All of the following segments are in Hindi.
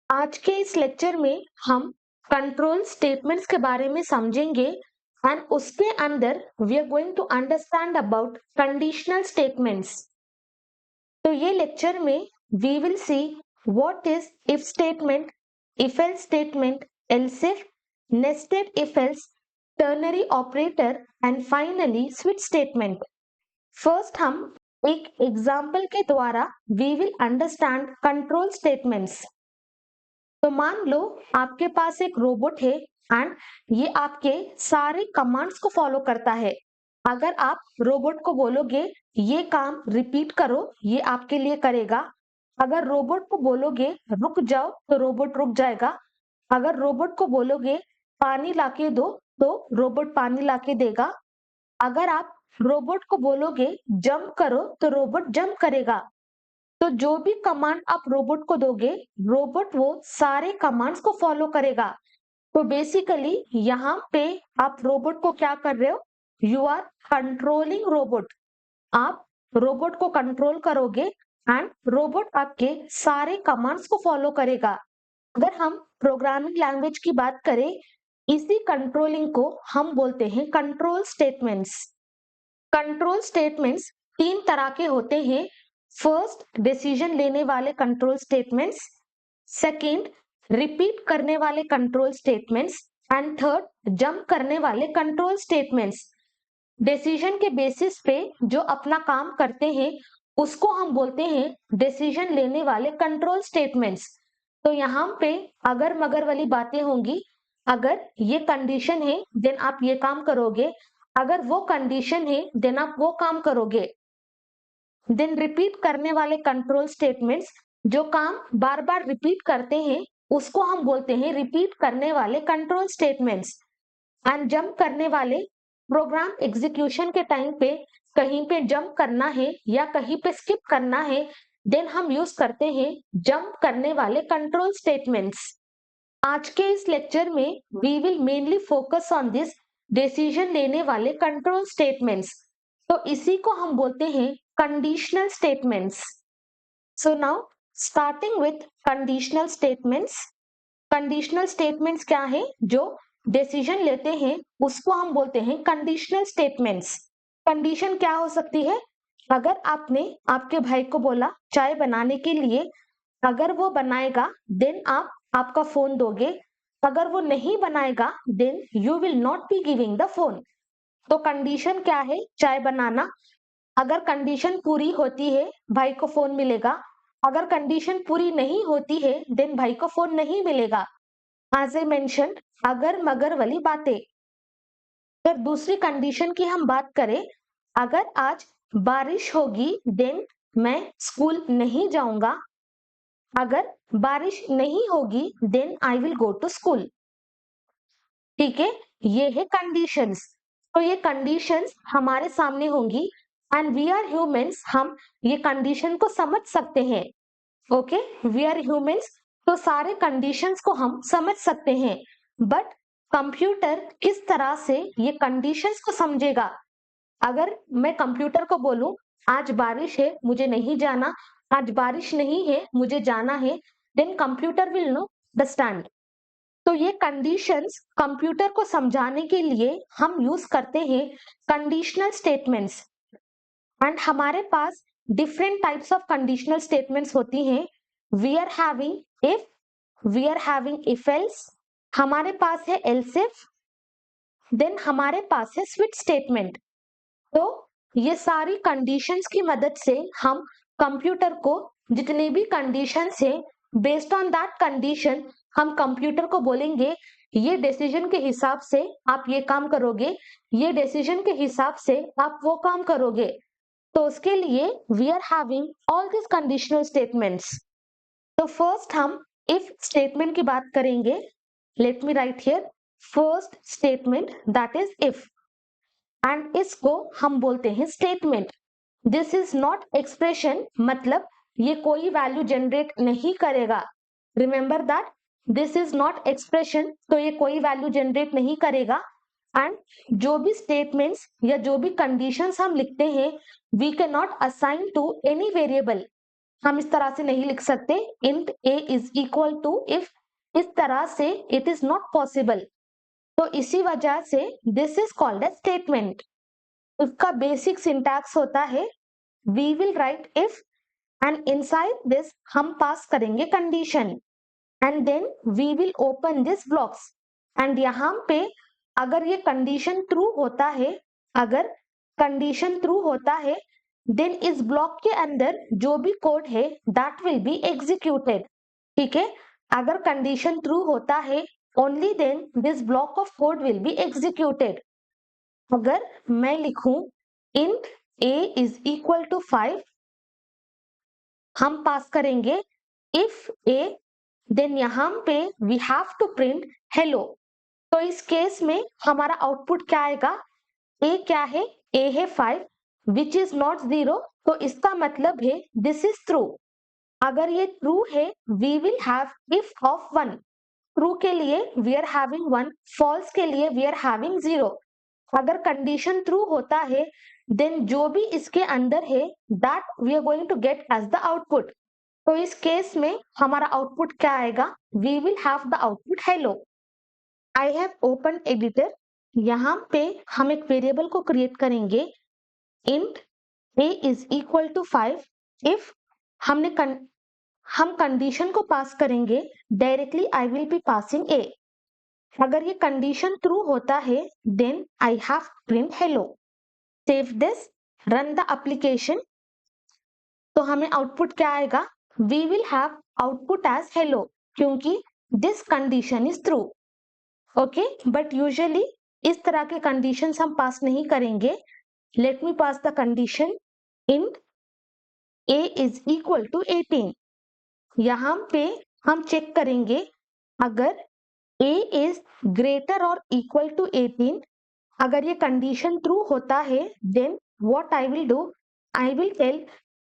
आज के इस लेक्चर में हम कंट्रोल स्टेटमेंट्स के बारे में समझेंगे एंड उसके अंदर we are going to understand about conditional statements. तो ये लेक्चर में we will see what is if statement, if else statement, else if, nested if else, ternary operator and finally switch statement. First हम एक एग्जाम्पल के द्वारा we will understand control statements. तो मान लो आपके पास एक रोबोट है एंड ये आपके सारे कमांड्स को फॉलो करता है। अगर आप रोबोट को बोलोगे ये काम रिपीट करो, ये आपके लिए करेगा। अगर रोबोट को बोलोगे रुक जाओ तो रोबोट रुक जाएगा। अगर रोबोट को बोलोगे पानी लाके दो तो रोबोट पानी लाके देगा। अगर आप रोबोट को बोलोगे जंप करो तो रोबोट जंप करेगा। तो जो भी कमांड आप रोबोट को दोगे, रोबोट वो सारे कमांड्स को फॉलो करेगा। तो बेसिकली यहाँ पे आप रोबोट को क्या कर रहे हो? You are controlling robot. आप रोबोट को कंट्रोल करोगे एंड रोबोट आपके सारे कमांड्स को फॉलो करेगा। अगर हम प्रोग्रामिंग लैंग्वेज की बात करें, इसी कंट्रोलिंग को हम बोलते हैं कंट्रोल स्टेटमेंट्स। कंट्रोल स्टेटमेंट्स तीन तरह के होते हैं। फर्स्ट, डिसीजन लेने वाले कंट्रोल स्टेटमेंट्स। सेकंड, रिपीट करने वाले control statements and third, jump करने वाले कंट्रोल स्टेटमेंट्स। डिसीजन के बेसिस पे जो अपना काम करते हैं उसको हम बोलते हैं डिसीजन लेने वाले कंट्रोल स्टेटमेंट्स। तो यहाँ पे अगर मगर वाली बातें होंगी। अगर ये कंडीशन है देन आप ये काम करोगे, अगर वो कंडीशन है देन आप वो काम करोगे। देन रिपीट करने वाले कंट्रोल स्टेटमेंट्स, जो काम बार बार रिपीट करते हैं उसको हम बोलते हैं रिपीट करने वाले कंट्रोल स्टेटमेंट्स। एंड जंप करने वाले, प्रोग्राम एग्जीक्यूशन के टाइम पे कहीं पे जंप करना है या कहीं पे स्किप करना है, देन हम यूज करते हैं जंप करने वाले कंट्रोल स्टेटमेंट्स। आज के इस लेक्चर में we will mainly focus on this decision लेने वाले कंट्रोल स्टेटमेंट्स। तो इसी को हम बोलते हैं conditional statements. So now starting with conditional statements. Conditional statements क्या है? जो डिसीजन लेते हैं उसको हम बोलते हैं कंडीशनल स्टेटमेंट्स। कंडीशन क्या हो सकती है? अगर आपने आपके भाई को बोला चाय बनाने के लिए, अगर वो बनाएगा देन आप आपका फोन दोगे। अगर वो नहीं बनाएगा then you will not be giving the phone. तो कंडीशन क्या है? चाय बनाना। अगर कंडीशन पूरी होती है भाई को फोन मिलेगा। अगर कंडीशन पूरी नहीं होती है देन भाई को फोन नहीं मिलेगा। एज ए मेंशन्ड, अगर मगर वाली बातें। फिर दूसरी कंडीशन की हम बात करें, अगर आज बारिश होगी देन मैं स्कूल नहीं जाऊंगा। अगर बारिश नहीं होगी then I will go to school. ठीक है, ये है कंडीशंस। तो ये कंडीशंस हमारे सामने होंगी एंड वी आर ह्यूमंस, हम ये कंडीशन को समझ सकते हैं। ओके, वी आर ह्यूमंस, तो सारे कंडीशंस को हम समझ सकते हैं। बट कंप्यूटर किस तरह से ये कंडीशंस को समझेगा? अगर मैं कंप्यूटर को बोलूं आज बारिश है मुझे नहीं जाना, आज बारिश नहीं है मुझे जाना है, then computer will no understand. तो ये कंडीशंस कंप्यूटर को समझाने के लिए हम यूज करते हैं कंडीशनल स्टेटमेंट्स। एंड हमारे पास different types of conditional statements होती हैं। We are having if, we are having if else, हमारे पास है एल्स इफ, देन हमारे पास है स्विच स्टेटमेंट। तो ये सारी कंडीशंस की मदद से हम कंप्यूटर को जितने भी कंडीशंस है, बेस्ड ऑन दैट कंडीशन हम कंप्यूटर को बोलेंगे ये डिसीजन के हिसाब से आप ये काम करोगे, ये डिसीजन के हिसाब से आप वो काम करोगे। तो उसके लिए we are having all this conditional statements. तो फर्स्ट हम इफ स्टेटमेंट की बात करेंगे। Let me write here first statement, that is if, and इसको हम बोलते हैं statement. This is not expression, मतलब ये कोई वैल्यू जनरेट नहीं करेगा। Remember that, this is not expression, तो ये कोई वैल्यू जनरेट नहीं करेगा। एंड जो भी स्टेटमेंट्स या जो भी कंडीशंस हम लिखते हैं we can not assign to any variable. हम इस तरह से नहीं लिख सकते int a is equal to if, इस तरह से it is not possible। तो इसी वजह से this is called a statement। इसका बेसिक सिंटैक्स होता है we will write if and inside this हम पास करेंगे condition and then we will open this blocks and यहाँ पे अगर ये कंडीशन ट्रू होता है, अगर कंडीशन ट्रू होता है देन इस ब्लॉक के अंदर जो भी कोड है दैट विल बी एग्जीक्यूटेड। ठीक है, अगर कंडीशन ट्रू होता है only then this block of code will be executed. अगर मैं लिखूं int a is equal to 5, हम पास करेंगे if a, देन यहाँ पे we have to print hello. तो इस केस में हमारा आउटपुट क्या आएगा, a क्या है, a है 5 विच इज नॉट 0, तो इसका मतलब है दिस इज ट्रू। अगर ये ट्रू है we will have if of 1, true के लिए वी आर हैविंग 1, फॉल्स के लिए वी आर हैविंग 0। अगर कंडीशन ट्रू होता है देन जो भी इसके अंदर है that we are going to get as the output. तो इस केस में हमारा आउटपुट क्या आएगा, we will have the output hello. I have open editor, यहाँ पे हम एक वेरिएबल को क्रिएट करेंगे int a is equal to 5 if हम कंडीशन को पास करेंगे directly I will be passing a। अगर ये कंडीशन ट्रू होता है then I have print hello. Save this, run the application. तो हमें आउटपुट क्या आएगा, we will have output as hello क्योंकि this condition is true. Okay, but usually इस तरह के कंडीशंस हम पास नहीं करेंगे। Let me pass the condition int a is equal to 18। यहाँ पे हम चेक करेंगे अगर a is greater or equal to 18, अगर ये कंडीशन ट्रू होता है then what I will do, I will tell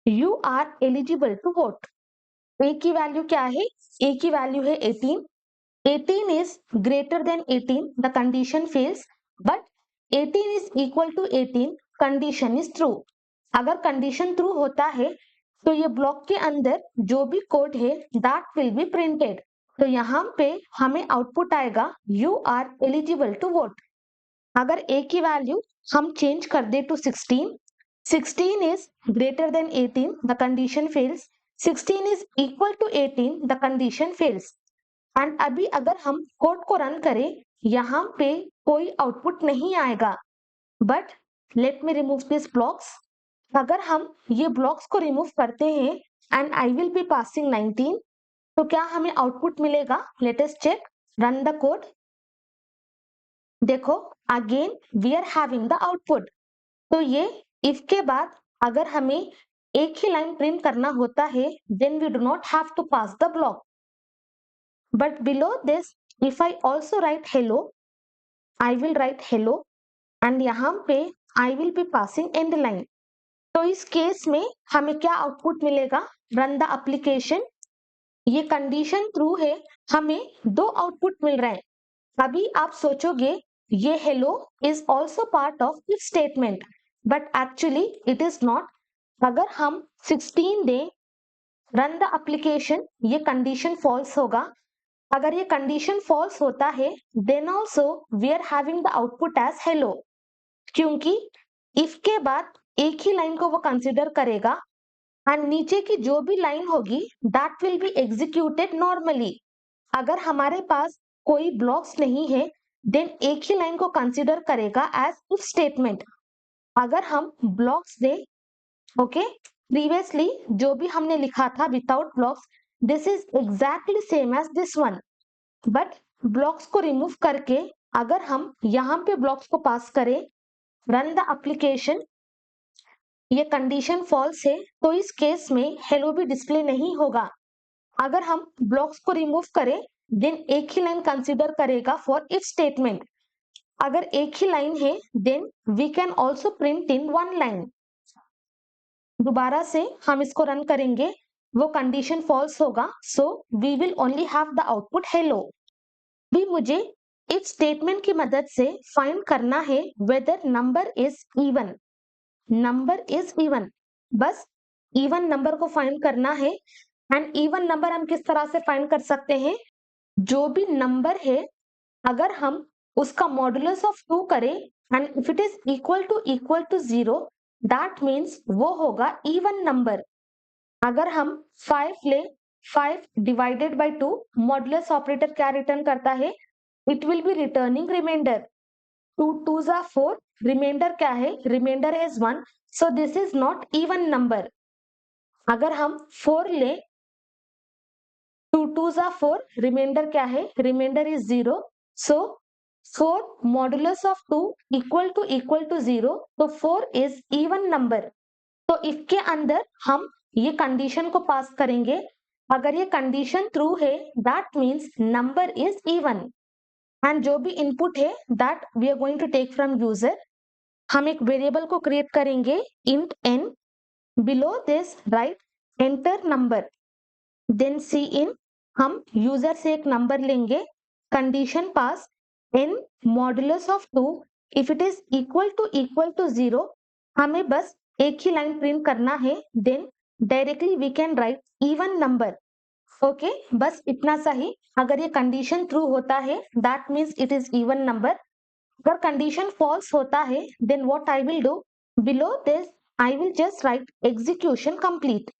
you are eligible to vote। a की वैल्यू क्या है, a की वैल्यू है 18, 18 is greater than 18, the condition fails, but 18 is equal to 18, condition is true। अगर कंडीशन ट्रू होता है तो ये ब्लॉक के अंदर जो भी कोड है दैट विल बी प्रिंटेड। तो यहाँ पे हमें आउटपुट आएगा you are eligible to vote. अगर a की वैल्यू हम चेंज कर दे to 16, 16 is greater than 18, the condition fails, 16 is equal to 18, the condition fails। And अभी अगर हम कोड को रन करें यहाँ पे कोई आउटपुट नहीं आएगा, but let me remove this blocks. अगर हम ये ब्लॉक्स को रिमूव करते हैं and I will be passing 19, तो क्या हमें आउटपुट मिलेगा, let us check, run the code. देखो again we are having the output. तो ये इफ के बाद अगर हमें एक ही लाइन प्रिंट करना होता है then we do not have to pass the block. But below this, if I also write hello, I will write hello and यहाँ पे I will be passing end line। तो इस केस में हमें क्या आउटपुट मिलेगा, रन द एप्लीकेशन। ये कंडीशन ट्रू है, हमें दो आउटपुट मिल रहे हैं। अभी आप सोचोगे ये hello is also part of if statement, but actually it is not। अगर हम 16 दें, रन द एप्लीकेशन, ये कंडीशन फॉल्स होगा। अगर ये कंडीशन फॉल्स होता है then also we are having the output as hello, क्योंकि इफ के बाद एक ही लाइन को वो कंसिडर करेगा एंड नीचे की जो भी लाइन होगी that will be executed normally. अगर हमारे पास कोई ब्लॉक्स नहीं है देन एक ही लाइन को कंसिडर करेगा एज इफ स्टेटमेंट। अगर हम ब्लॉक्स दे, ओके, प्रीवियसली जो भी हमने लिखा था without blocks this is exactly same as this one, but blocks को रिमूव करके अगर हम यहाँ पे ब्लॉक्स को पास करें, रन द एप्लीकेशन, ये कंडीशन फॉल्स है तो इस केस में हेलो भी डिस्प्ले नहीं होगा। अगर हम ब्लॉक्स को रिमूव करें देन एक ही लाइन कंसिडर करेगा फॉर इफ स्टेटमेंट। अगर एक ही लाइन है then we can also print in one line. दोबारा से हम इसको रन करेंगे, वो कंडीशन फॉल्स होगा, so we will only have the output hello. भी मुझे इफ स्टेटमेंट की मदद से फाइंड करना है whether number is even, number is even. बस इवन नंबर को फाइंड करना है। एंड इवन नंबर हम किस तरह से फाइंड कर सकते हैं? जो भी नंबर है अगर हम उसका मॉडुलस ऑफ 2 करें and if it is equal to 0, that means वो होगा इवन नंबर। अगर हम 5 ले, 5 डिवाइडेड बाय 2, मॉडुलस ऑपरेटर क्या रिटर्न करता है? It will be returning remainder. 2 2s are 4, remainder क्या है? Remainder is 1, so this is not even number. अगर हम 4 ले, 2 2s are 4, रिमाइंडर क्या है? Remainder is 0, so 4 modulus of 2 equal to 0, तो 4 इज इवन नंबर। तो इसके अंदर हम ये कंडीशन को पास करेंगे। अगर ये कंडीशन ट्रू है, that means number is even. And जो भी इनपुट है that we are going to take from user. हम एक वेरिएबल को क्रिएट करेंगे int n। Below this write enter number, then cin. हम यूजर से एक नंबर लेंगे, condition pass n modulus of 2 if it is equal to 0। हमें बस एक ही लाइन प्रिंट करना है, then directly we can right even number. Okay, बस इतना सा ही। अगर ये कंडीशन ट्रू होता है that means it is even number. अगर कंडीशन फॉल्स होता है then what I will do? Below this I will just write execution complete.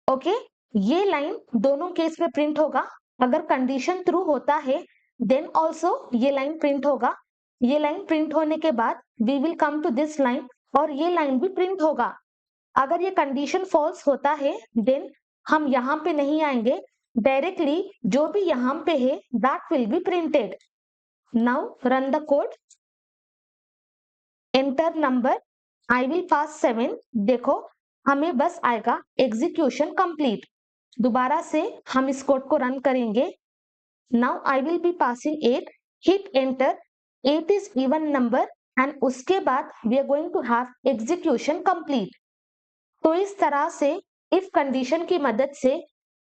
Okay, ये लाइन दोनों केस में प्रिंट होगा। अगर कंडीशन ट्रू होता है देन ऑल्सो ये लाइन प्रिंट होगा। ये लाइन प्रिंट होने के बाद we will come to this line और ये लाइन भी प्रिंट होगा। अगर ये कंडीशन फॉल्स होता है देन हम यहाँ पे नहीं आएंगे, डायरेक्टली जो भी यहाँ पे है that will be printed. Now run the code, enter number, I will pass 7। देखो हमें बस आएगा एग्जीक्यूशन कंप्लीट। दोबारा से हम इस कोड को रन करेंगे। Now I will be passing 8, hit enter, 8 is even number and उसके बाद we are going to have execution complete. तो इस तरह से इफ कंडीशन की मदद से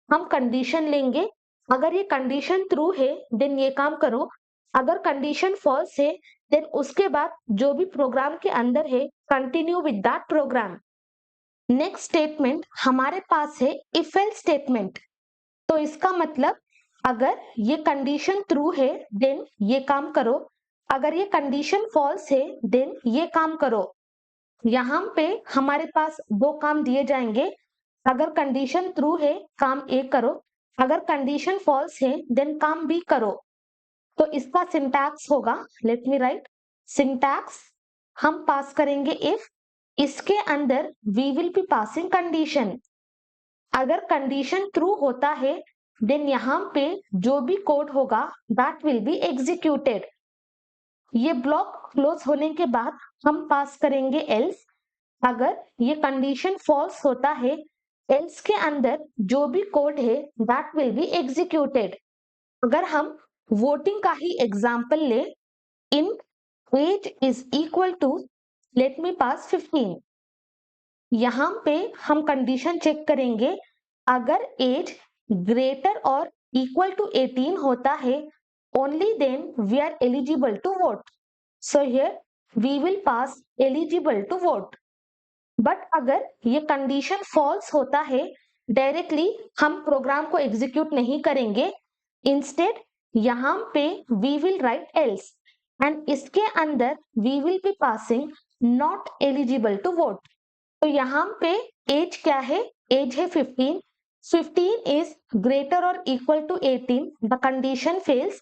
हम कंडीशन लेंगे। अगर ये कंडीशन ट्रू है देन ये काम करो, अगर कंडीशन फॉल्स है देन उसके बाद जो भी प्रोग्राम के अंदर है continue with that program. Next statement हमारे पास है इफ एल्स स्टेटमेंट। तो इसका मतलब अगर ये कंडीशन ट्रू है देन ये काम करो, अगर ये कंडीशन फॉल्स है देन ये काम करो। यहाँ पे हमारे पास दो काम दिए जाएंगे। अगर कंडीशन ट्रू है काम ए करो, अगर कंडीशन फॉल्स है देन काम बी करो। तो इसका सिंटैक्स होगा, लेट मी राइट सिंटैक्स। हम पास करेंगे इफ, इसके अंदर we will be passing condition. अगर कंडीशन ट्रू होता है देन यहाँ पे जो भी कोड होगा दैट विल बी एग्जीक्यूटेड। ये ब्लॉक क्लोज होने के बाद हम पास करेंगे एल्स। अगर ये कंडीशन फॉल्स होता है, एल्स के अंदर जो भी कोड है दैट विल बी एग्जीक्यूटेड। अगर हम वोटिंग का ही एग्जांपल ले, in age is equal to let me pass 15। यहाँ पे हम कंडीशन चेक करेंगे, अगर एज ग्रेटर और इक्वल टू 18 होता है only then we are eligible to vote. So here we will pass eligible to vote. But अगर ये कंडीशन फॉल्स होता है डायरेक्टली हम प्रोग्राम को एग्जीक्यूट नहीं करेंगे, इंस्टेड यहाँ पे we will write else and इसके अंदर we will be passing not eligible to vote. तो यहाँ पे एज क्या है? एज है 15। 15 इज ग्रेटर और equal to 18, the condition fails.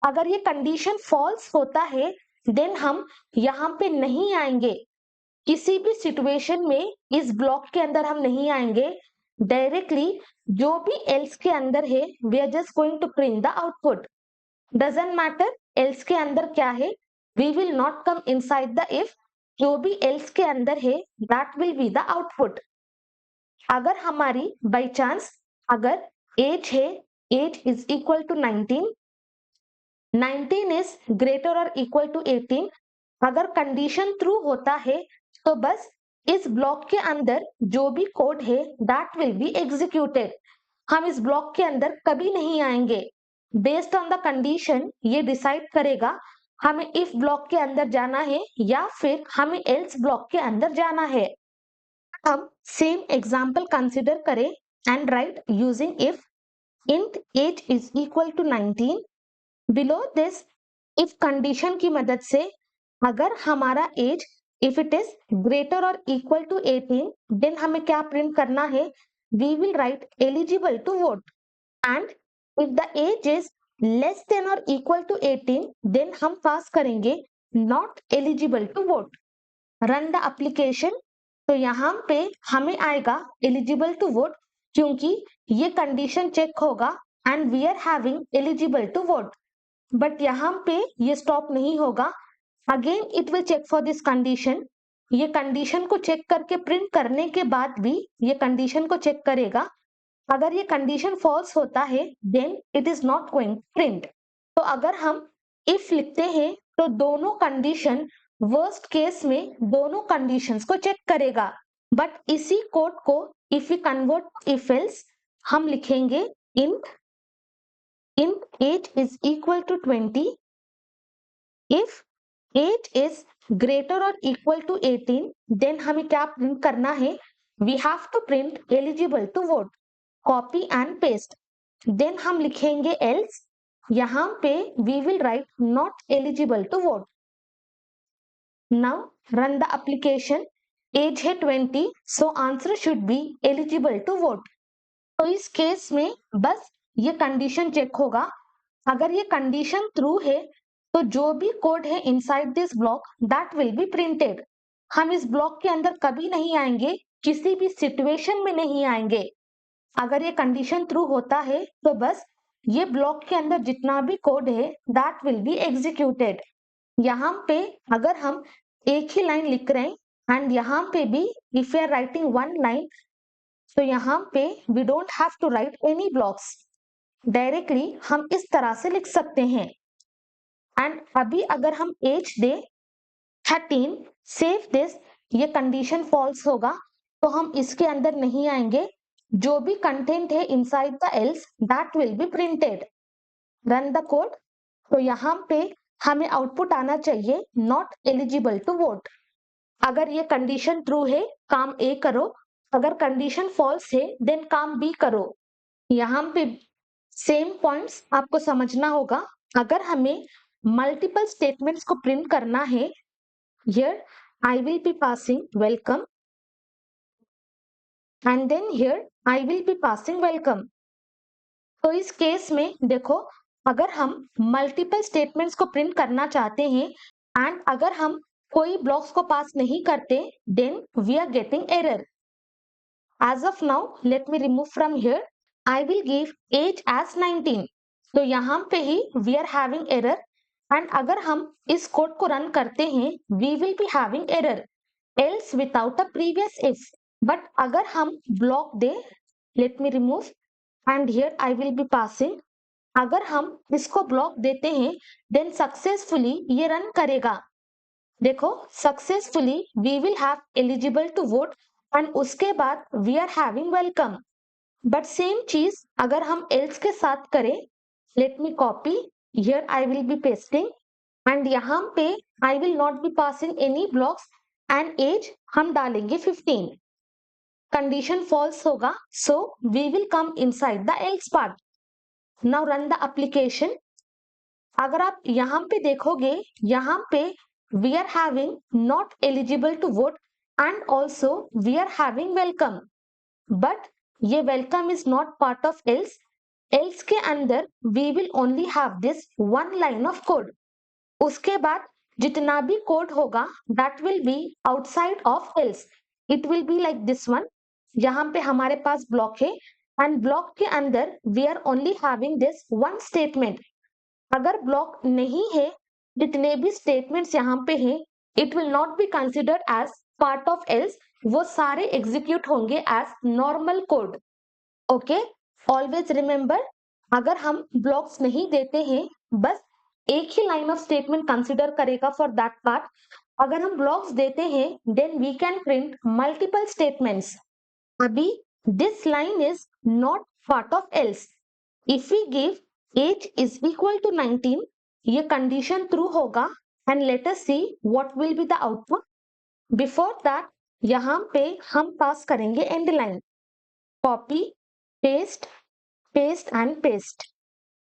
अगर ये कंडीशन फॉल्स होता है देन हम यहाँ पे नहीं आएंगे, किसी भी सिचुएशन में इस ब्लॉक के अंदर हम नहीं आएंगे, डायरेक्टली जो भी एल्स के अंदर है we are just going to print the output. Doesn't matter else के अंदर क्या है, we will not come inside the if, जो भी एल्स के अंदर है that will be the output. अगर हमारी बाई चांस अगर एज है, age is equal to 19, 19 is greater और इक्वल टू 18, अगर कंडीशन ट्रू होता है तो बस इस ब्लॉक के अंदर जो भी कोड है दैट विल बी एग्जीक्यूटेड। हम इस ब्लॉक के अंदर कभी नहीं आएंगे। बेस्ड ऑन द कंडीशन ये डिसाइड करेगा हमें इफ ब्लॉक के अंदर जाना है या फिर हमें एल्स ब्लॉक के अंदर जाना है। हम सेम एग्जाम्पल कंसिडर करें and write using if int age is equal to 19. Below this if condition की मदद से अगर हमारा age if it is greater और इक्वल टू 18 देन हमें क्या प्रिंट करना है, we will write eligible to vote and if the age is less than और इक्वल टू 18 देन हम पास करेंगे not eligible to vote. Run the application. तो यहाँ पे हमें आएगा एलिजिबल टू वोट क्योंकि ये कंडीशन चेक होगा and we are having eligible to vote. But यहाँ पे ये स्टॉप नहीं होगा, again it will check for this condition. ये कंडीशन को चेक करके प्रिंट करने के बाद भी ये कंडीशन को चेक करेगा। अगर ये कंडीशन फॉल्स होता है then it is not going print. तो अगर हम इफ लिखते हैं तो दोनों कंडीशन वर्स्ट केस में दोनों कंडीशंस को चेक करेगा। बट इसी कोड को if you convert if else हम लिखेंगे int age is equal to 20 if age is greater or equal to 18 then हमें क्या प्रिंट करना है, we have to print eligible to vote, copy and paste। then हम लिखेंगे else, यहाँ पे we will write not eligible to vote। now run the application। age है 20 so answer should be eligible to vote। तो इस केस में बस ये कंडीशन चेक होगा। अगर ये कंडीशन ट्रू है तो जो भी कोड है inside this block that will be printed. हम इस ब्लॉक के अंदर कभी नहीं आएंगे, किसी भी सिचुएशन में नहीं आएंगे। अगर ये कंडीशन ट्रू होता है तो बस ये ब्लॉक के अंदर जितना भी कोड है दैट विल बी एग्जीक्यूटेड। यहाँ पे अगर हम एक ही लाइन लिख रहे हैं एंड यहाँ पे भी if you are writing one line तो यहाँ पे we don't have to write any blocks, directly हम इस तरह से लिख सकते हैं। एंड अभी अगर हम एज दे 13 सेव दिस, ये कंडीशन फॉल्स होगा तो हम इसके अंदर नहीं आएंगे। जो भी कंटेंट है inside the else that will be printed. Run the code. तो यहाँ पे हमें आउटपुट आना चाहिए नॉट एलिजिबल टू वोट। अगर ये कंडीशन ट्रू है काम ए करो, अगर कंडीशन फॉल्स है देन काम बी करो। यहाँ पे सेम पॉइंट्स आपको समझना होगा। अगर हमें मल्टीपल स्टेटमेंट्स को प्रिंट करना है, here I will be passing welcome and then here I will be passing welcome. तो इस केस में देखो, अगर हम मल्टीपल स्टेटमेंट्स को प्रिंट करना चाहते हैं एंड अगर हम कोई ब्लॉक्स को पास नहीं करते then we are getting error. As of now, let me remove from here. I will give age as 19. तो यहाँ पे ही we are having error and अगर हम इस कोड को रन करते हैं we will be having error else without a previous if। But अगर हम block they, let me remove and here I will be passing। अगर हम इसको block देते हैं then successfully ये रन करेगा। देखो successfully we will have eligible to vote and उसके बाद we are having welcome. But same चीज अगर हम एल्स के साथ करें, let me copy, here I will be pasting and यहाँ पे I will not be passing any blocks and age हम डालेंगे 15। कंडीशन फॉल्स होगा so we will come inside the else part. Now run the application. अगर आप यहाँ पे देखोगे, यहाँ पे we are having not eligible to vote and also we are having welcome, but ये welcome is not part of else। else के अंदर we will only have this one line of code। उसके बाद जितना भी कोड होगा that will be outside of else। it will be like this one। यहाँ पे हमारे पास ब्लॉक है and ब्लॉक के अंदर we are only having this one statement। अगर ब्लॉक नहीं है, जितने भी स्टेटमेंट्स यहाँ पे हैं it will not be considered as part of else, वो सारे एग्जीक्यूट होंगे as normal code. Okay, always remember, अगर हम ब्लॉक्स नहीं देते हैं बस एक ही लाइन ऑफ स्टेटमेंट कंसिडर करेगा फॉर दैट पार्ट। अगर हम ब्लॉक्स देते हैं then we can print multiple statements. अभी this line is not part of else. If we give age is equal to 19, ये कंडीशन ट्रू होगा and let us see what will be the output. Before that, यहाँ पे हम पास करेंगे and line, copy paste paste and paste,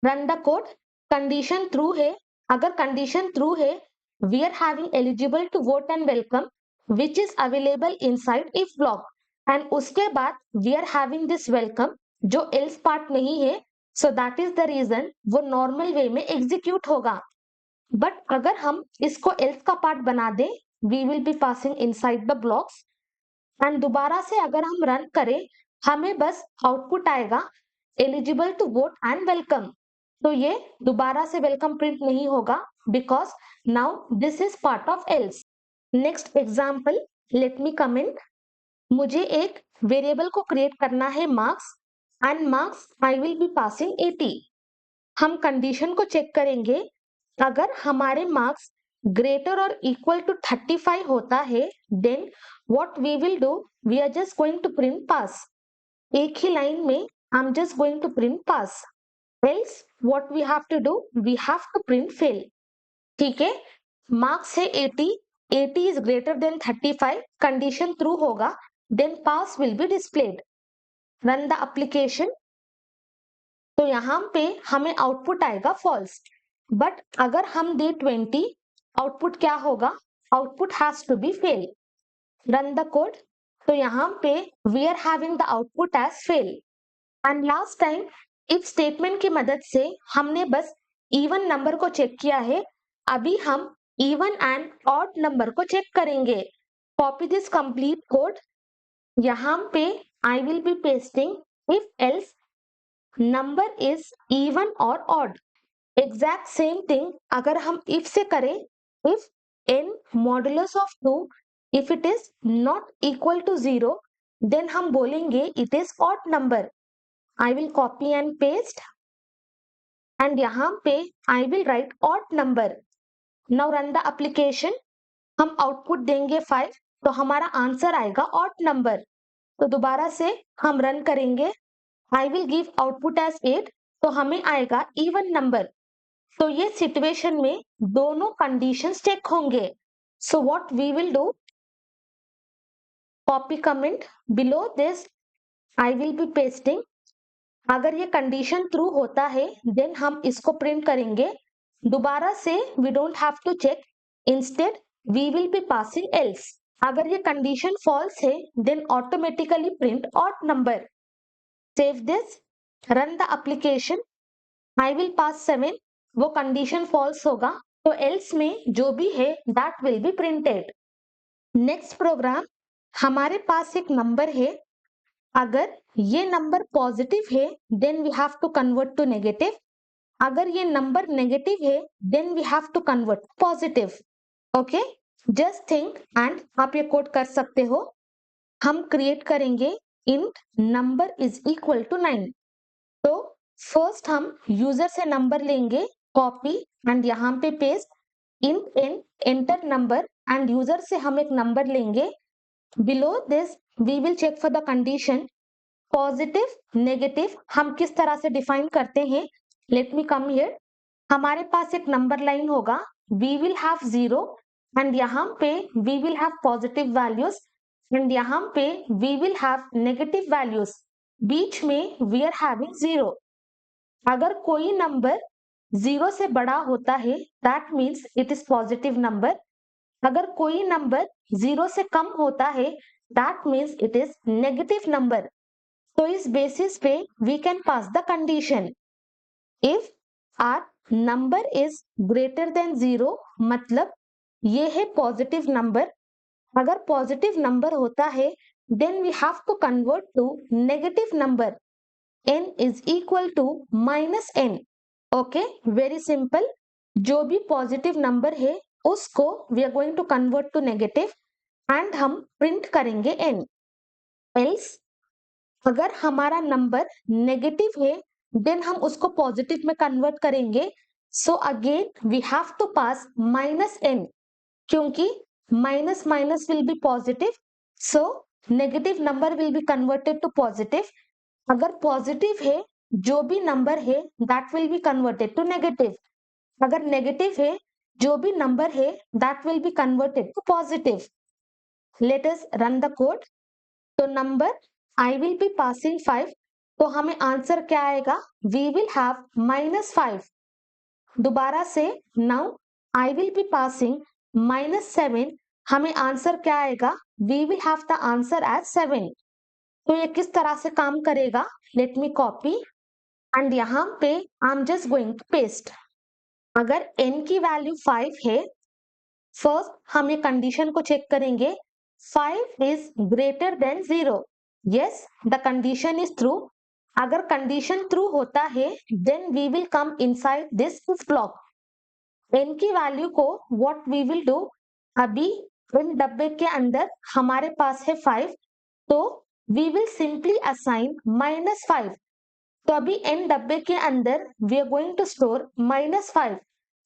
run the code. Condition true है, अगर कंडीशन ट्रू है we are having eligible to vote and welcome which is available inside if block, and उसके बाद we are having this welcome जो एल्स पार्ट नहीं है, so that is the reason वो नॉर्मल वे में एग्जीक्यूट होगा। बट अगर हम इसको एल्स का पार्ट बना दें we will be passing inside the blocks, and दोबारा से अगर हम रन करें हमें बस आउटपुट आएगा eligible to vote and welcome, तो ये दोबारा से वेलकम प्रिंट नहीं होगा because now this is part of else. Next example, let me comment. मुझे एक वेरिएबल को क्रिएट करना है marks, and marks I will be passing 80। हम कंडीशन को चेक करेंगे, अगर हमारे मार्क्स ग्रेटर और इक्वल टू 35 होता है then what we will do, we are just going to print पास। एक ही लाइन में I am just going to print pass, else what we have to do, we have to print fail. ठीक है, मार्क्स है 80, 80 is greater than 35, condition true होगा, then pass will be displayed. Run the application, तो यहाँ पे हमें आउटपुट आएगा फॉल्स, बट अगर हम दे 20 आउटपुट क्या होगा, output has to be fail. Run the code, तो यहाँ पे we are having the output as fail. And last time if statement की मदद से हमने बस इवन नंबर को चेक किया है, अभी हम इवन एंड ऑड नंबर को चेक करेंगे। कॉपी दिस कंप्लीट कोड, यहाँ पे I will be pasting if else number is even और ऑड। एग्जैक्ट सेम थिंग अगर हम इफ से करें, if n modulus of 2 if it is not equal to 0 then हम बोलेंगे it is odd number. I will copy and paste, and यहाँ पे I will write odd number. Now run the application, हम आउटपुट देंगे 5, तो हमारा आंसर आएगा ऑड नंबर। तो दोबारा से हम रन करेंगे, I will give output as 8, तो हमें आएगा इवन नंबर। तो ये सिचुएशन में दोनों कंडीशंस चेक होंगे। So what we will do, copy comment below this, I will be pasting. अगर ये कंडीशन ट्रू होता है देन हम इसको प्रिंट करेंगे, दोबारा से we don't have to check, instead we will be passing else. अगर ये कंडीशन फॉल्स है then automatically print odd number. Save this, run the application, I will pass 7, वो कंडीशन फॉल्स होगा, तो एल्स में जो भी है that will be printed. Next program, हमारे पास एक नंबर है, अगर ये नंबर पॉजिटिव है then we have to convert to negative, अगर ये नंबर नेगेटिव है then we have to convert positive. Okay, just think, and आप ये कोड कर सकते हो। हम क्रिएट करेंगे int number is equal to 9, तो फर्स्ट हम यूजर से नंबर लेंगे, कॉपी एंड यहाँ पे paste, int n enter number, and user से हम एक नंबर लेंगे। Below this we will check for the condition positive negative, हम किस तरह से डिफाइन करते हैं, लेट मी कम हियर। हमारे पास एक नंबर लाइन होगा, वी विल हैव 0, एंड यहाँ पे we will have positive values, and यहाँ पे we will have negative values, बीच में वी आर हैविंग 0। अगर कोई नंबर 0 से बड़ा होता है that means it is positive number, अगर कोई नंबर 0 से कम होता है that means it is negative number. तो इस बेसिस पे we can pass the condition, if our number is greater than 0, मतलब ये है पॉजिटिव नंबर, अगर पॉजिटिव नंबर होता है then we have to convert to negative number, n is equal to minus n। Okay, very simple, जो भी पॉजिटिव नंबर है उसको we are going to convert to negative, and हम प्रिंट करेंगे n। एल्स अगर हमारा नंबर नेगेटिव है देन हम उसको पॉजिटिव में कन्वर्ट करेंगे, so again we have to pass minus n, क्योंकि minus minus will be positive, so negative number will be converted to positive. अगर पॉजिटिव है जो भी नंबर है that will be converted to negative, अगर नेगेटिव है जो भी नंबर है that will be converted to positive. Let us run the code. तो number I will be passing 5, तो हमें आंसर क्या आएगा, वी विल हैव -5। दोबारा से now I will be passing -7, हमें आंसर क्या आएगा, we will have the answer as 7। तो ये किस तरह से काम करेगा, लेट मी कॉपी एंड यहाँ पे I am just going to paste. अगर n की वैल्यू 5 है, फर्स्ट हम ये कंडीशन को चेक करेंगे, 5 is greater than 0। Yes, the condition is true. अगर कंडीशन ट्रू होता है then we will come inside this if block. n की वैल्यू को व्हाट वी विल डू, अभी इन डब्बे के अंदर हमारे पास है 5, तो वी विल सिंपली असाइन -5। तो अभी n डब्बे के अंदर we are going to store -5।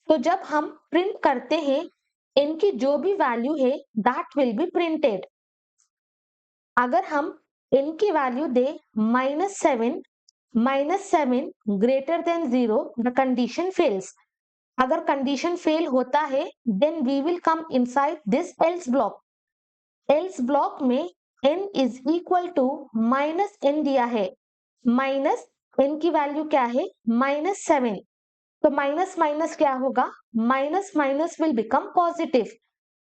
तो जब हम प्रिंट करते हैं n की जो भी वैल्यू है दैट विल बी प्रिंटेड। अगर हम n की वैल्यू दे -7, -7 greater than 0, the condition fails. अगर कंडीशन फेल होता है then we will come inside this else block. Else block में n is equal to -n दिया है, माइनस n की वैल्यू क्या है, -7। तो माइनस माइनस क्या होगा, minus minus will become positive.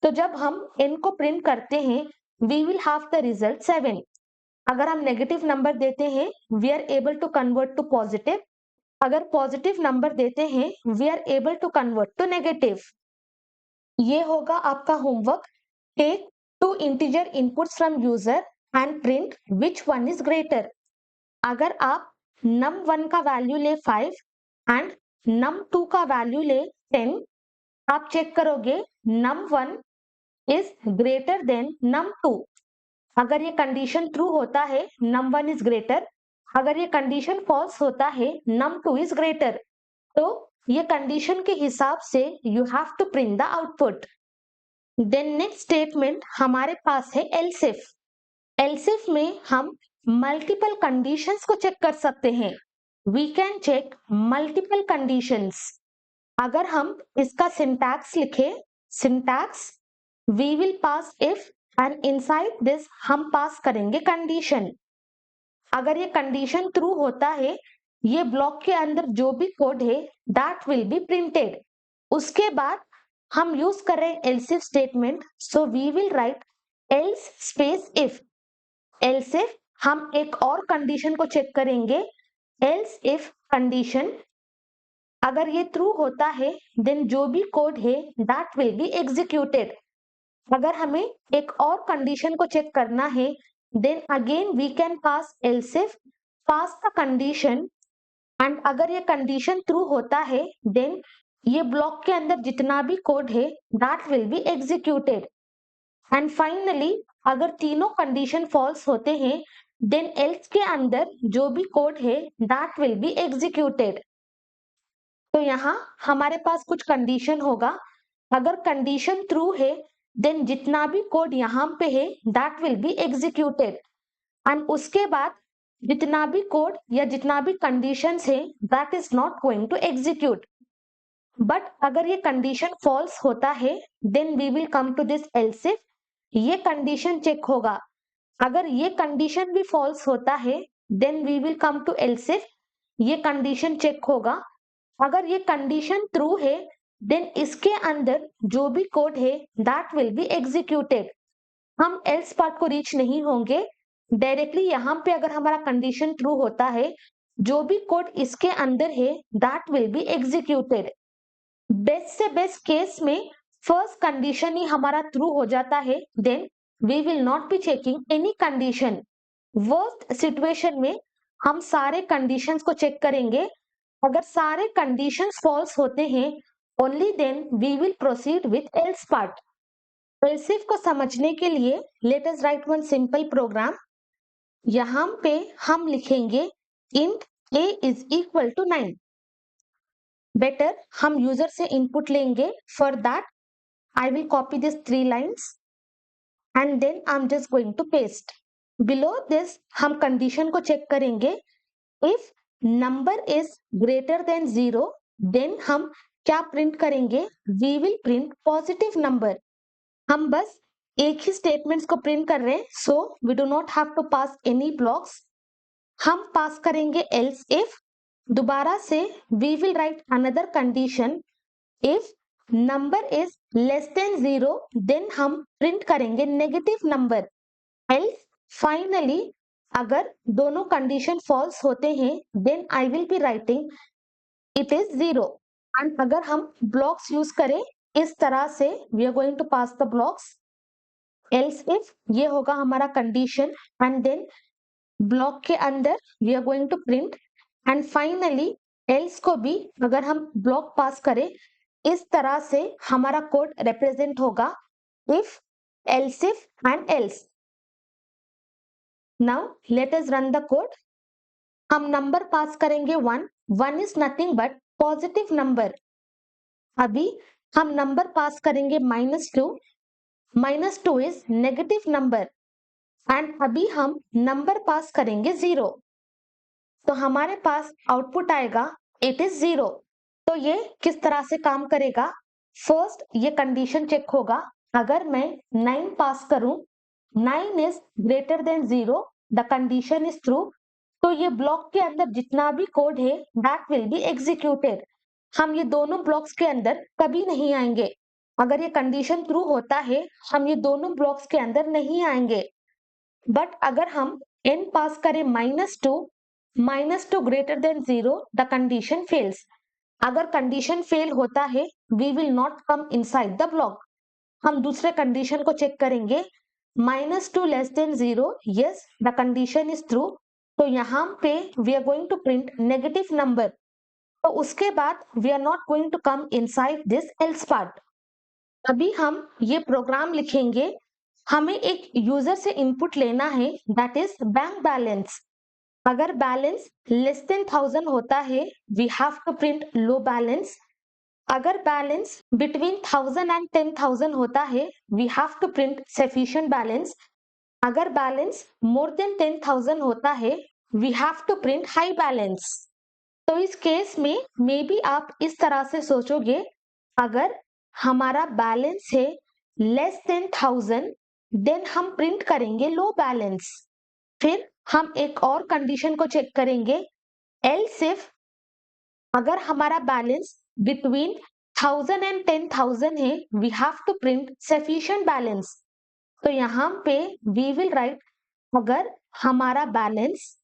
तो जब हम n को प्रिंट करते हैं we will have the result 7। अगर हम नेगेटिव नंबर देते हैं we are able to convert to positive. अगर पॉजिटिव नंबर देते हैं we are able to convert to negative. ये होगा आपका homework. Take 2 integer inputs from user and print which one is greater. अगर आप num1 का वैल्यू ले 5 एंड num2 का वैल्यू ले 10, आप चेक करोगे num1 is greater then num2। अगर ये कंडीशन ट्रू होता है num1 इज ग्रेटर, अगर ये कंडीशन फॉल्स होता है num2 इज ग्रेटर। तो ये कंडीशन के हिसाब से you have to print the output. Then next statement हमारे पास है एल्स इफ। एल्स इफ में हम मल्टीपल कंडीशंस को चेक कर सकते हैं। We can check multiple conditions. अगर हम इसका सिंटैक्स लिखे, syntax we will pass if and inside this हम पास करेंगे कंडीशन। अगर ये कंडीशन ट्रू होता है, ये ब्लॉक के अंदर जो भी कोड है दैट विल बी प्रिंटेड। उसके बाद हम यूज कर रहे हैं else if statement, so we will write else space if. Else if हम एक और कंडीशन को चेक करेंगे, एल्स इफ कंडीशन अगर ये ट्रू होता है देन जो भी कोड है दैट विल बी एग्जीक्यूटेड। अगर हमें एक और कंडीशन को चेक करना है then again we can pass else if, pass the condition, and अगर ये कंडीशन ट्रू होता है देन ये ब्लॉक के अंदर जितना भी कोड है that will be executed. And finally अगर तीनों कंडीशन फॉल्स होते हैं देन एल्स के अंदर जो भी कोड है दैट विल बी एग्जीक्यूटेड। तो यहाँ हमारे पास कुछ कंडीशन होगा। अगर कंडीशन ट्रू है देन जितना भी कोड यहाँ पे है that will be executed, and उसके बाद जितना भी कोड या जितना भी कंडीशंस है that is not going to execute. But अगर ये कंडीशन फॉल्स होता है then we will come to this else if. ये कंडीशन चेक होगा। अगर ये कंडीशन भी फॉल्स होता है then we will come to else if. ये कंडीशन चेक होगा। अगर ये कंडीशन ट्रू है देन इसके अंदर जो भी कोड है दैट विल बी एग्जीक्यूटेड। हम एल्स पार्ट को रीच नहीं होंगे, डायरेक्टली यहाँ पे अगर हमारा कंडीशन ट्रू होता है जो भी कोड इसके अंदर है that will be executed. Best से बेस्ट केस में फर्स्ट कंडीशन ही हमारा ट्रू हो जाता है then we will not be checking any condition. Worst situation में हम सारे कंडीशंस को चेक करेंगे। अगर सारे कंडीशंस फॉल्स होते हैं only then we will proceed with else part. Else if को समझने के लिए let us write one simple program. यहाँ पे हम लिखेंगे int a is equal to 9। Better हम यूजर से इनपुट लेंगे। For that I will copy this 3 lines and then I am just going to paste. Below this हम कंडीशन को चेक करेंगे। If number is greater than 0 then हम क्या प्रिंट करेंगे, we will print positive number. हम बस एक ही स्टेटमेंट्स को प्रिंट कर रहे हैं, so we do not have to pass any blocks. हम पास करेंगे एल्स इफ। दोबारा से we will write another condition, if number is less than 0 then हम प्रिंट करेंगे नेगेटिव नंबर। एल्स फाइनली अगर दोनों कंडीशन फॉल्स होते हैं then I will be writing it is 0। And अगर हम ब्लॉक्स यूज करें इस तरह से, we are going to pass the blocks else if, ये होगा हमारा कंडीशन, एंड देन ब्लॉक के अंदर we are going to print, and finally else को भी अगर हम ब्लॉक पास करें इस तरह से हमारा कोड रिप्रेजेंट होगा, if, else if and else. Now let us run the code. हम नंबर पास करेंगे 1। 1 is nothing but positive number. अभी हम नंबर पास करेंगे -2। -2 इज नेगेटिव नंबर, एंड अभी हम नंबर पास करेंगे 0, तो हमारे पास आउटपुट आएगा इट इज 0। तो ये किस तरह से काम करेगा? फर्स्ट ये कंडीशन चेक होगा, अगर मैं 9 पास करूं, 9 is greater than 0, the condition is true, तो ये ब्लॉक के अंदर जितना भी कोड है दैट विल बी एग्जीक्यूटेड। हम ये दोनों ब्लॉक्स के अंदर कभी नहीं आएंगे। अगर ये कंडीशन ट्रू होता है हम ये दोनों ब्लॉक्स के अंदर नहीं आएंगे। बट अगर हम n पास करें -2 greater than 0, the condition fails. अगर कंडीशन फेल होता है we will not come inside the block. हम दूसरे कंडीशन को चेक करेंगे, -2 less than 0, yes the condition is true, तो यहाँ पे we are going to print negative number. तो उसके बाद we are not going to come inside this else part. अभी हम ये प्रोग्राम लिखेंगे, हमें एक यूजर से इनपुट लेना है, दैट इज बैंक बैलेंस। अगर बैलेंस लेस देन 1000 होता है we have to print low balance. अगर बैलेंस बिटवीन 1000 एंड 10,000 होता है we have to print sufficient balance. अगर बैलेंस मोर देन 10,000 होता है we have to print high balance. तो इस केस में मे बी आप इस तरह से सोचोगे, अगर हमारा बैलेंस है लेस देन 1000 देन हम प्रिंट करेंगे लो बैलेंस। फिर हम एक और कंडीशन को चेक करेंगे, एल्स इफ अगर हमारा बैलेंस बिटवीन 1000 एंड 10,000 है we have to print sufficient balance. तो यहाँ पे वी विल राइट, अगर हमारा बैलेंस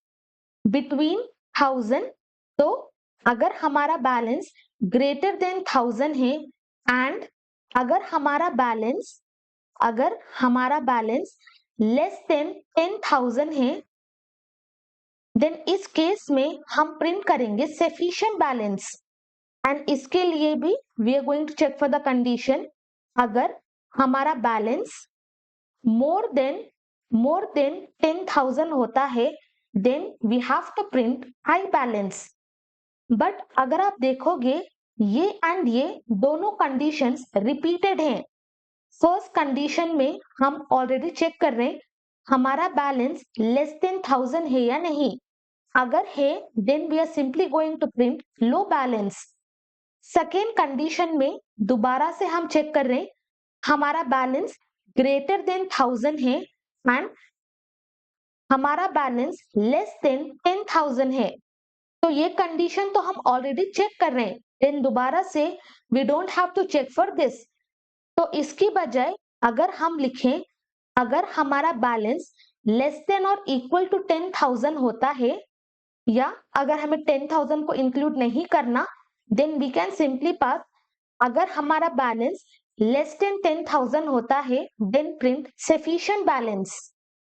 बिटवीन 1000, तो अगर हमारा बैलेंस ग्रेटर देन 1000 है, एंड अगर हमारा बैलेंस लेस देन 10,000 है, देन इस केस में हम प्रिंट करेंगे सफिशिएंट बैलेंस। एंड इसके लिए भी we are going to check for the condition, अगर हमारा बैलेंस मोर देन 10,000 होता है then we have to print high balance. But अगर आप देखोगे ये एंड ये दोनों कंडीशंस रिपीटेड हैं। फर्स्ट कंडीशन में हम ऑलरेडी चेक कर रहे हैं हमारा बैलेंस लेस देन 1000 है या नहीं। अगर है then we are simply going to print low balance. Second condition में दोबारा से हम चेक कर रहे हैं हमारा बैलेंस ग्रेटर देन 1000 है एंड हमारा बैलेंस लेस देन 10,000 है। तो ये कंडीशन तो हम ऑलरेडी चेक कर रहे हैं, देन दोबारा से we don't have to check for this. तो इसकी बजाय अगर हम लिखें, अगर हमारा बैलेंस लेस देन और इक्वल टू 10,000 होता है, या अगर हमें 10,000 को इंक्लूड नहीं करना, then we can simply pass, अगर हमारा बैलेंस लेस देन 10,000 होता है देन प्रिंट सफिशिएंट बैलेंस।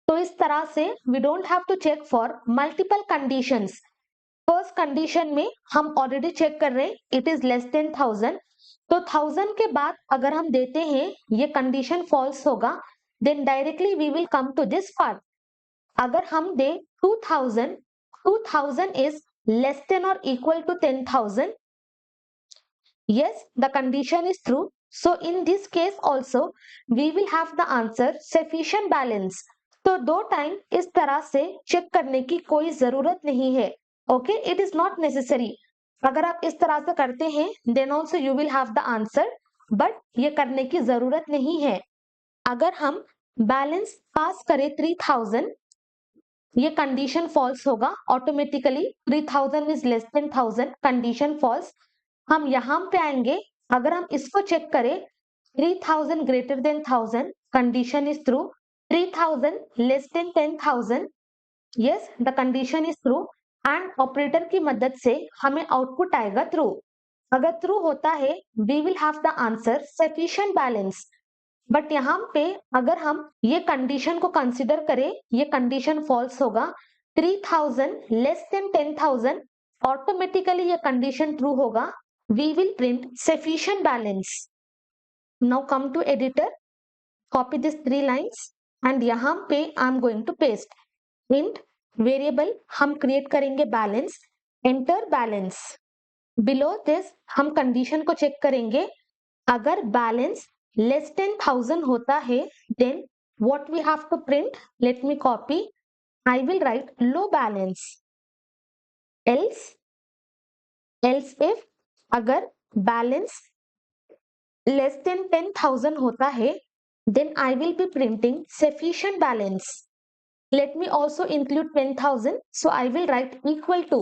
तो इस तरह से we don't have to check for multiple conditions. First condition में हम ऑलरेडी चेक कर रहे हैं इट इज लेस देन 1000, तो 1000 के बाद अगर हम देते हैं ये कंडीशन फॉल्स होगा, then directly we will come to this part. अगर हम दे 2000 इज लेस देन और equal to 10,000, yes the condition is true, so in this case also we will have the answer sufficient balance। तो दो टाइम इस तरह से चेक करने की कोई जरूरत नहीं है, okay, it is not necessary. अगर आप इस तरह से करते हैं then also you will have the answer, but ये करने की जरूरत नहीं है। अगर हम बैलेंस पास करें 3000, ये कंडीशन फॉल्स होगा automatically. 3000 is less than 1000, condition false. हम यहाँ पे आएंगे, अगर हम इसको चेक करें 3000 greater than 1000, condition is true. 3000 less than 10,000, yes the condition is true. And operator की मदद से हमें आउटपुट आएगा ट्रू। अगर ट्रू होता है we will have the answer sufficient balance. But यहाँ पे अगर हम ये कंडीशन को कंसिडर करें, ये कंडीशन फॉल्स होगा। 3000 लेस देन 10,000, ऑटोमेटिकली ये कंडीशन ट्रू होगा। We will print sufficient balance. Now come to editor, copy this 3 lines and यहाँ पे I am going to paste int variable. हम क्रिएट करेंगे balance, enter balance. Below this हम कंडीशन को चेक करेंगे, अगर बैलेंस लेस देन 1000 होता है then what we have to print, let me copy, I will write low balance। else if अगर बैलेंस लेस देन 10,000 होता है then I will be printing sufficient balance। let me also include 10,000, so I will write equal to।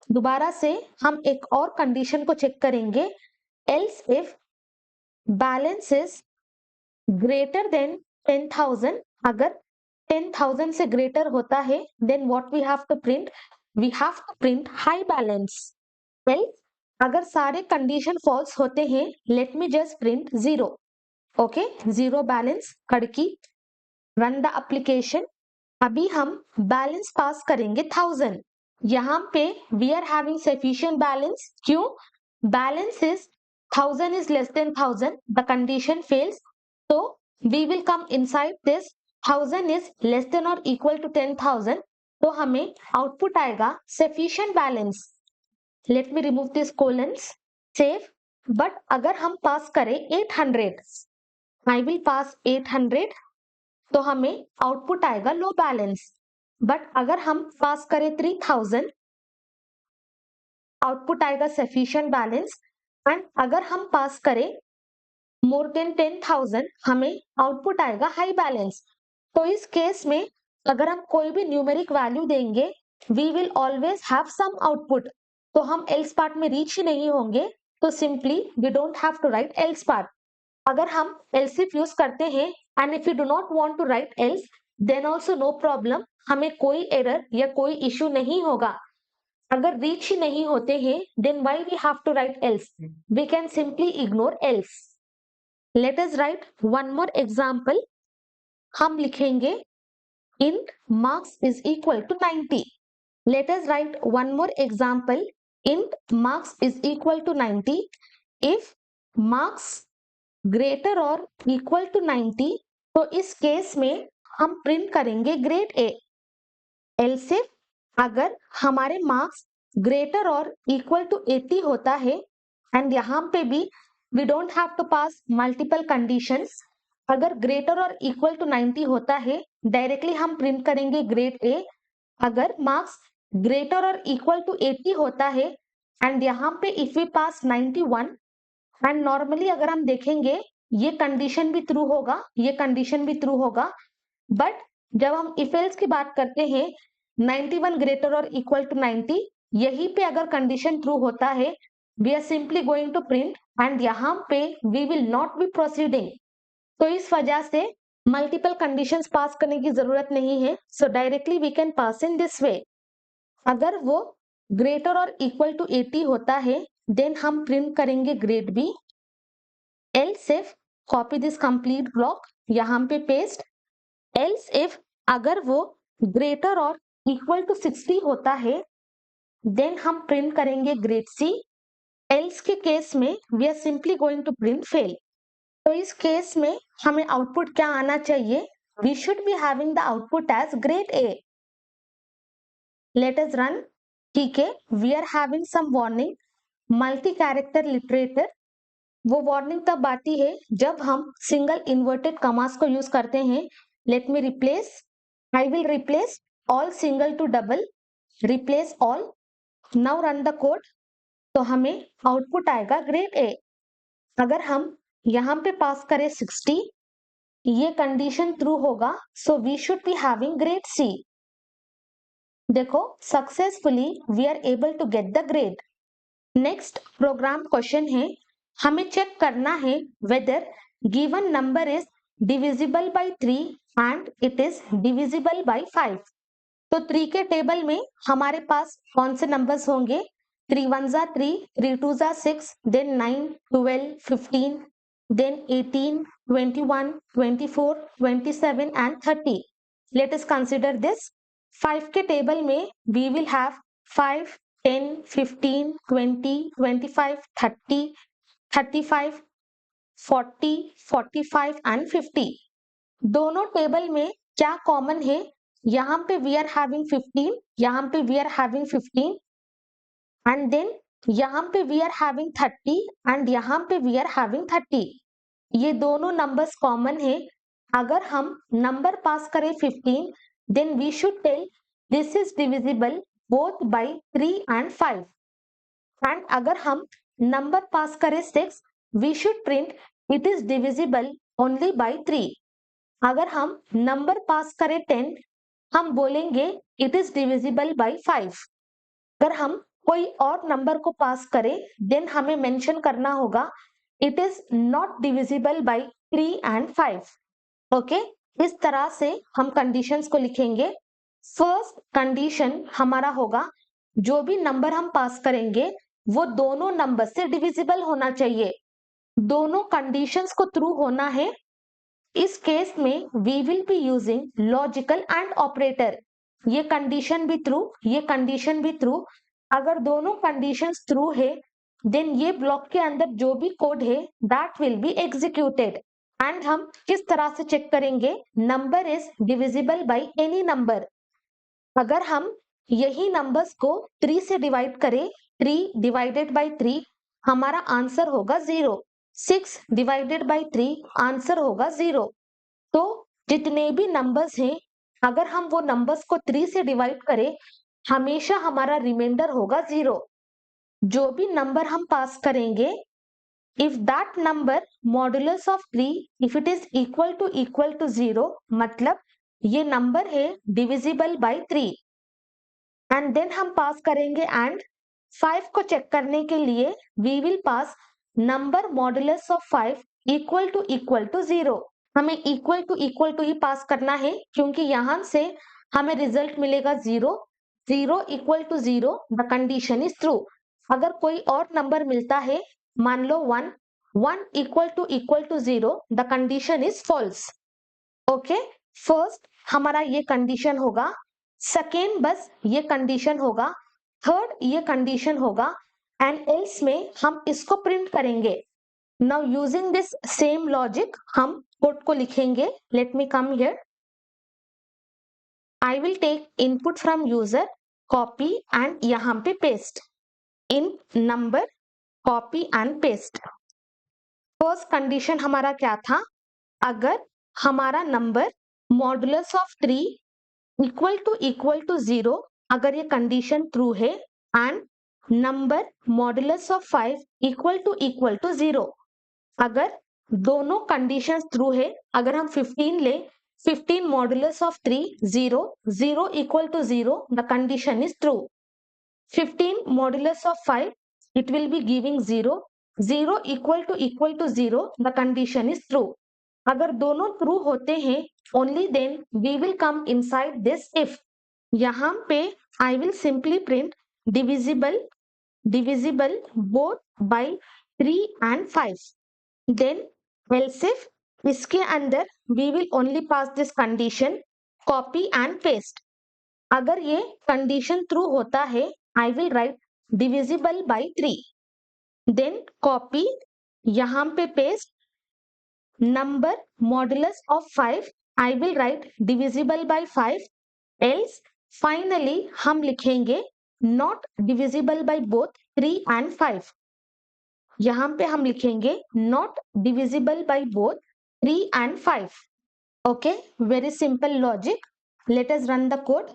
दोबारा से हम एक और कंडीशन को चेक करेंगे, else if balance is greater than 10,000, अगर 10,000 से ग्रेटर होता है then what we have to print, we have to print high balance. Well अगर सारे कंडीशन फॉल्स होते हैं let me just print 0। Okay, 0 balance खड़की। Run the application. अभी हम बैलेंस पास करेंगे 1000। यहाँ पे we are having sufficient balance, क्यों? Balance is 1000 is less than 1000, the condition fails, so we will come inside this 1000 is less than or equal to 10,000, तो हमें आउटपुट आएगा sufficient balance। let me remove this colons, save। But अगर हम पास करें 800, I will pass 800, तो हमें आउटपुट आएगा लो बैलेंस। बट अगर हम पास करें 3000, आउटपुट आएगा सफिशिएंट बैलेंस। एंड अगर हम पास करें मोर देन 10,000, हमें आउटपुट आएगा हाई बैलेंस। तो इस केस में अगर हम कोई भी न्यूमेरिक वैल्यू देंगे we will always have some output, तो हम एल्स पार्ट में रीच ही नहीं होंगे, तो simply we don't have to write else part. अगर हम एल्स इफ यूज करते हैं and if you do not want to write else then also no problem, हमें कोई एरर या कोई इश्यू नहीं होगा। अगर रीच ही नहीं होते हैं then why we have to write else, we can simply ignore else। let us write one more example। हम लिखेंगे int marks is equal to 90। let us write one more example, int marks is equal to 90 if marks greater or equal to 90, तो इस केस में हम प्रिंट करेंगे ग्रेड ए। else if अगर हमारे मार्क्स ग्रेटर और इक्वल टू 80 होता है, एंड यहाँ पे भी we don't have to pass multiple conditions, अगर ग्रेटर और इक्वल टू 90 होता है डायरेक्टली हम प्रिंट करेंगे ग्रेड ए। अगर मार्क्स ग्रेटर और इक्वल टू 80 होता है एंड यहाँ पे if we pass 91, and normally अगर हम देखेंगे ये कंडीशन भी ट्रू होगा, ये कंडीशन भी ट्रू होगा। बट जब हम इफ एल्स की बात करते हैं 91 ग्रेटर और इक्वल टू 90, यहीं पे अगर कंडीशन ट्रू होता है we are simply going to print and यहाँ पे we will not be proceeding. तो इस वजह से मल्टीपल कंडीशंस पास करने की जरूरत नहीं है, so directly we can pass in this way. अगर वो ग्रेटर और इक्वल टू 80 होता है देन हम प्रिंट करेंगे grade B. Else if copy this complete block, यहाँ पे पेस्ट। एल्स इफ अगर वो ग्रेटर और इक्वल टू 60 होता है देन हम प्रिंट करेंगे ग्रेड सी। एल्स के केस में we are simply going to print fail. तो इस केस में हमें आउटपुट क्या आना चाहिए, we should be having the output as grade A. Let us run. ठीक है, we are having some warning, multi character literature. वो वार्निंग तब आती है जब हम सिंगल इन्वर्टेड कमास को यूज करते हैं। Let me replace, I will replace all single to double, replace all. Now run the code, तो हमें आउटपुट आएगा ग्रेड ए। अगर हम यहाँ पे पास करें 60, ये कंडीशन ट्रू होगा, so we should be having grade C. देखो, successfully we are able to get the grade. Next program question है, हमें चेक करना है whether given number is divisible by 3 and it is divisible by 5। तो 3 के टेबल में हमारे पास कौन से नंबर्स होंगे? 3 1 जा 3, 3 2 जा 6, then 9, 12, 15, then 18, 21, 24, 27 and 30. Let us consider this. 5 के टेबल में we will have 5, 10, 15, 20, 25, 30, 35, 40, 45 and 50. दोनों टेबल में क्या कॉमन है? यहाँ पे we are having 15, यहाँ पे we are having 15 and then यहाँ पे we are having 30 and यहाँ पे we are having 30. ये दोनों नंबर्स कॉमन है। अगर हम नंबर पास करें 15, then we should tell this is divisible both by 3 and 5. And अगर हम नंबर पास करें 6, we should print it is divisible only by 3. अगर हम नंबर पास करें 10, हम बोलेंगे it is divisible by 5. अगर हम कोई और नंबर को पास करें, देन हमें मेंशन करना होगा it is not divisible by 3 and 5। Okay, इस तरह से हम कंडीशंस को लिखेंगे। फर्स्ट कंडीशन हमारा होगा जो भी नंबर हम पास करेंगे वो दोनों नंबर से डिविजिबल होना चाहिए। दोनों कंडीशंस को ट्रू होना है। इस केस में we will be using logical and operator. ये कंडीशन भी ट्रू, ये कंडीशन भी ट्रू। अगर दोनों कंडीशंस ट्रू है, देन ये ब्लॉक के अंदर जो भी कोड है that will be executed. And हम किस तरह से चेक करेंगे? Number is divisible by any number. अगर हम यही नंबर्स को 3 से डिवाइड करें, 3 डिवाइडेड बाय 3, हमारा आंसर होगा 0। 6 डिवाइडेड बाय 3, आंसर होगा 0। तो जितने भी नंबर्स हैं, अगर हम वो नंबर्स को 3 से डिवाइड करें, हमेशा हमारा रिमाइंडर होगा 0। जो भी नंबर हम पास करेंगे, if that number modulus of 3 if it is equal to 0, मतलब ये नंबर है डिविजिबल बाय 3। एंड देन हम पास करेंगे एंड 5 को चेक करने के लिए we will pass number modulus of 5 equal to 0। हमें इक्वल टू ही पास करना है क्योंकि यहां से हमें रिजल्ट मिलेगा 0। 0 equal to 0, the condition is true. अगर कोई और नंबर मिलता है, मान लो 1, 1 equal to 0, the condition is false. Okay, first हमारा ये कंडीशन होगा, सेकेंड बस ये कंडीशन होगा, थर्ड ये कंडीशन होगा एंड एल्स में हम इसको प्रिंट करेंगे। Now using this same logic हम कोड को लिखेंगे। Let me come here. I will take input from user, copy and यहाँ पे paste in number, copy and paste. First condition हमारा क्या था? अगर हमारा number modulus of 3 equal to 0, अगर ये कंडीशन ट्रू है and number modulus of 5 equal to 0, अगर दोनों कंडीशंस ट्रू है, अगर हम 15 ले, 15 modulus of 3 0, 0 equal to 0, the condition is true. 15 modulus of 5, it will be giving 0, 0 equal to 0, the condition is true. अगर दोनों ट्रू होते हैं, only then we will come inside this if। यहाँ पे I will simply print divisible both by 3 and 5। then else if, इसके अंदर we will only pass this condition, copy and paste। अगर ये कंडीशन ट्रू होता है, I will write divisible by 3, then copy, यहाँ पे paste number modulus of 5, I will write divisible by 5, else finally हम लिखेंगे not divisible by both 3 and 5। यहाँ पे हम लिखेंगे not divisible by both 3 and 5। okay, very simple logic। let us run the code।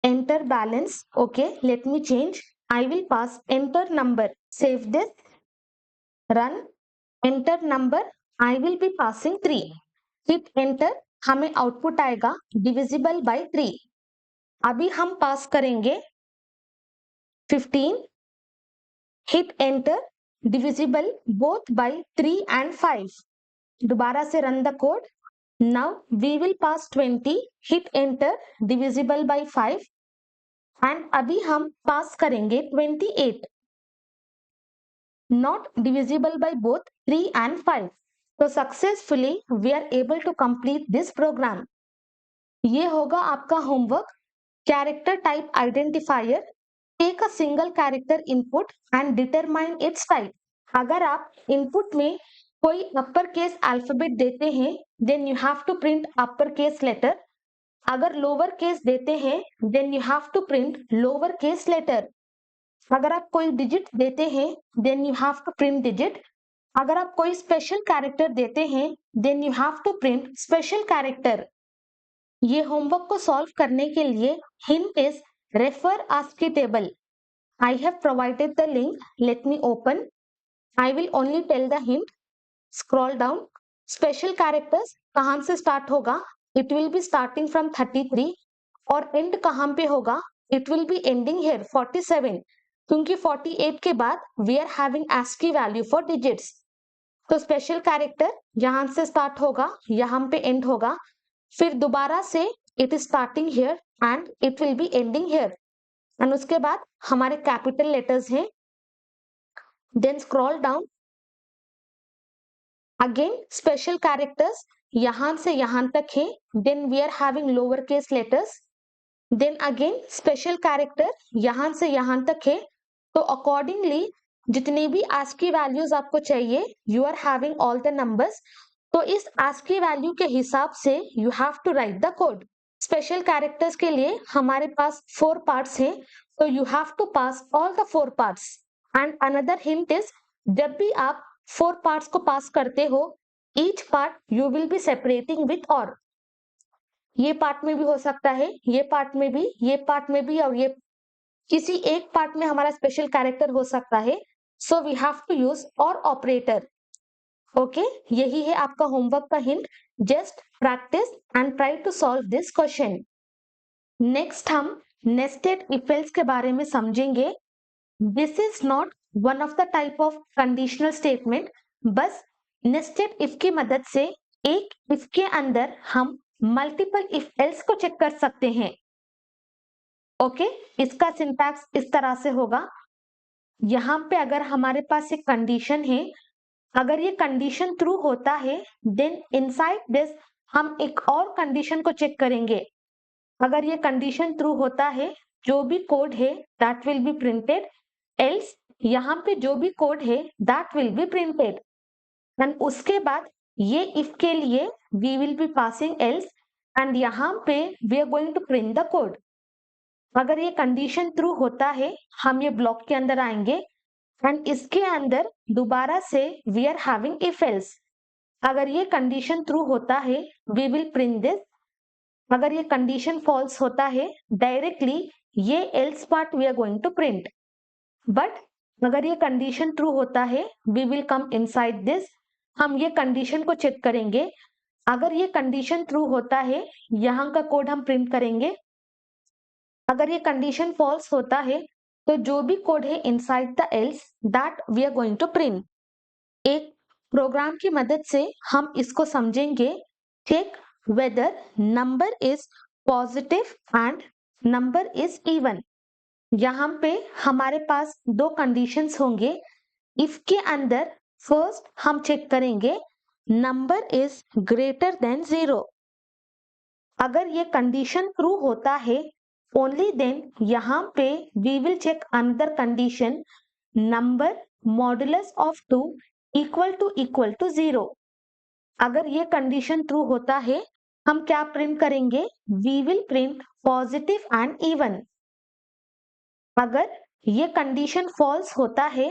enter balance। okay, let me change। I will pass enter number। save this, run, enter number। I will be passing 3। Hit enter, हमें आउटपुट आएगा डिविजिबल बाय 3। अभी हम पास करेंगे 15, hit enter, divisible both by 3 and 5। दोबारा से run the code. Now we will pass 20, hit enter, divisible by 5 and अभी हम पास करेंगे 28, not divisible by both 3 and 5। तो successfully we are able to complete this program. ये होगा आपका homework. Character type identifier, take a single character input and determine its type. अगर आप इनपुट में कोई अपर केस अल्फाबेट देते हैं then you have to print upper case letter. अगर लोअर केस देते हैं then you have to print lower case letter. अगर आप कोई डिजिट देते हैं then you have to print digit. अगर आप कोई स्पेशल कैरेक्टर देते हैं then you have to print special character. ये होमवर्क को सॉल्व करने के लिए hint is refer ASCII table. I have provided the link. Let me open. I will only tell the hint. Scroll down. Special characters कहाँ से start होगा? It will be starting from 33 और end कहाँ पे होगा? It will be ending here 47 क्योंकि 48 के बाद we are having ASCII value for digits। तो स्पेशल कैरेक्टर यहाँ से स्टार्ट होगा, यहाँ पे एंड होगा, फिर दोबारा से it is starting here and it will be ending here and उसके बाद हमारे कैपिटल लेटर्स हैं। Then scroll down again special characters यहां से यहां तक है, then we are having lower case letters. Then again special character यहां से यहां तक है। तो अकॉर्डिंगली जितनी भी ASCII वैल्यूज आपको चाहिए you are having all the numbers. तो इस ASCII वैल्यू के हिसाब से you have to write the code. Special characters के लिए हमारे पास 4 पार्ट्स हैं, तो you have to pass all the 4 parts. And another hint is जब भी आप 4 पार्ट्स को पास करते हो each part you will be separating with or. ये पार्ट में भी हो सकता है, ये पार्ट में भी, ये पार्ट में भी, और ये किसी एक पार्ट में हमारा स्पेशल कैरेक्टर हो सकता है। So we have to use or operator. Okay, यही है आपका होमवर्क का हिंट। Just practice and try to solve this question. Next हम नेस्टेड इफ एल्स के बारे में समझेंगे। This is not one of the type of conditional statement, बस नेस्टेड इफ की मदद से एक इफ के अंदर हम मल्टीपल इफ एल्स को चेक कर सकते हैं। ओके, इसका सिंटैक्स इस तरह से होगा। यहां पे अगर हमारे पास एक कंडीशन है, अगर ये कंडीशन ट्रू होता है देन इनसाइड दिस हम एक और कंडीशन को चेक करेंगे। अगर ये कंडीशन ट्रू होता है जो भी कोड है that will be printed, else यहाँ पे जो भी कोड है that will be printed. And उसके बाद ये इफ के लिए we will be passing else and यहाँ पे we are going to print the code. अगर ये कंडीशन ट्रू होता है हम ये ब्लॉक के अंदर आएंगे एंड इसके अंदर दोबारा से we are having if else. अगर ये कंडीशन ट्रू होता है वी विल प्रिंट दिस। अगर ये कंडीशन फॉल्स होता है डायरेक्टली ये else part we are going to print. But अगर ये कंडीशन ट्रू होता है we will come inside this. हम ये कंडीशन को चेक करेंगे। अगर ये कंडीशन ट्रू होता है यहाँ का कोड हम प्रिंट करेंगे। अगर ये कंडीशन फॉल्स होता है तो जो भी कोड है inside the else that we are going to print. एक प्रोग्राम की मदद से हम इसको समझेंगे। Check whether number is positive and number is even. यहाँ पे हमारे पास 2 कंडीशंस होंगे। इफ के अंदर फर्स्ट हम चेक करेंगे नंबर इज ग्रेटर देन 0। अगर ये कंडीशन ट्रू होता है ओनली देन यहाँ पे we will check another condition number modulus of 2 equal to 0। अगर ये कंडीशन ट्रू होता है हम क्या प्रिंट करेंगे, we will print positive and even. अगर ये कंडीशन फॉल्स होता है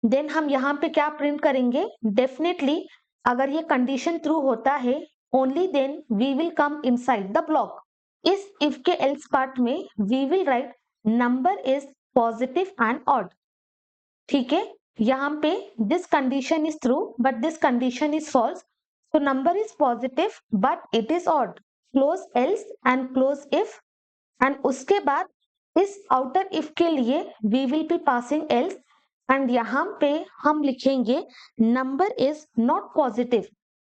देन हम यहाँ पे क्या प्रिंट करेंगे, डेफिनेटली अगर ये कंडीशन ट्रू होता है only then we will come inside the block. इस इफ के एल्स पार्ट में we will write number is positive and odd. ठीक है, यहाँ पे this condition is true but this condition is false, तो number is positive but it is odd, close else and close if. And उसके बाद इस आउटर इफ के लिए we will be passing else and यहाँ पे हम लिखेंगे नंबर इज नॉट पॉजिटिव,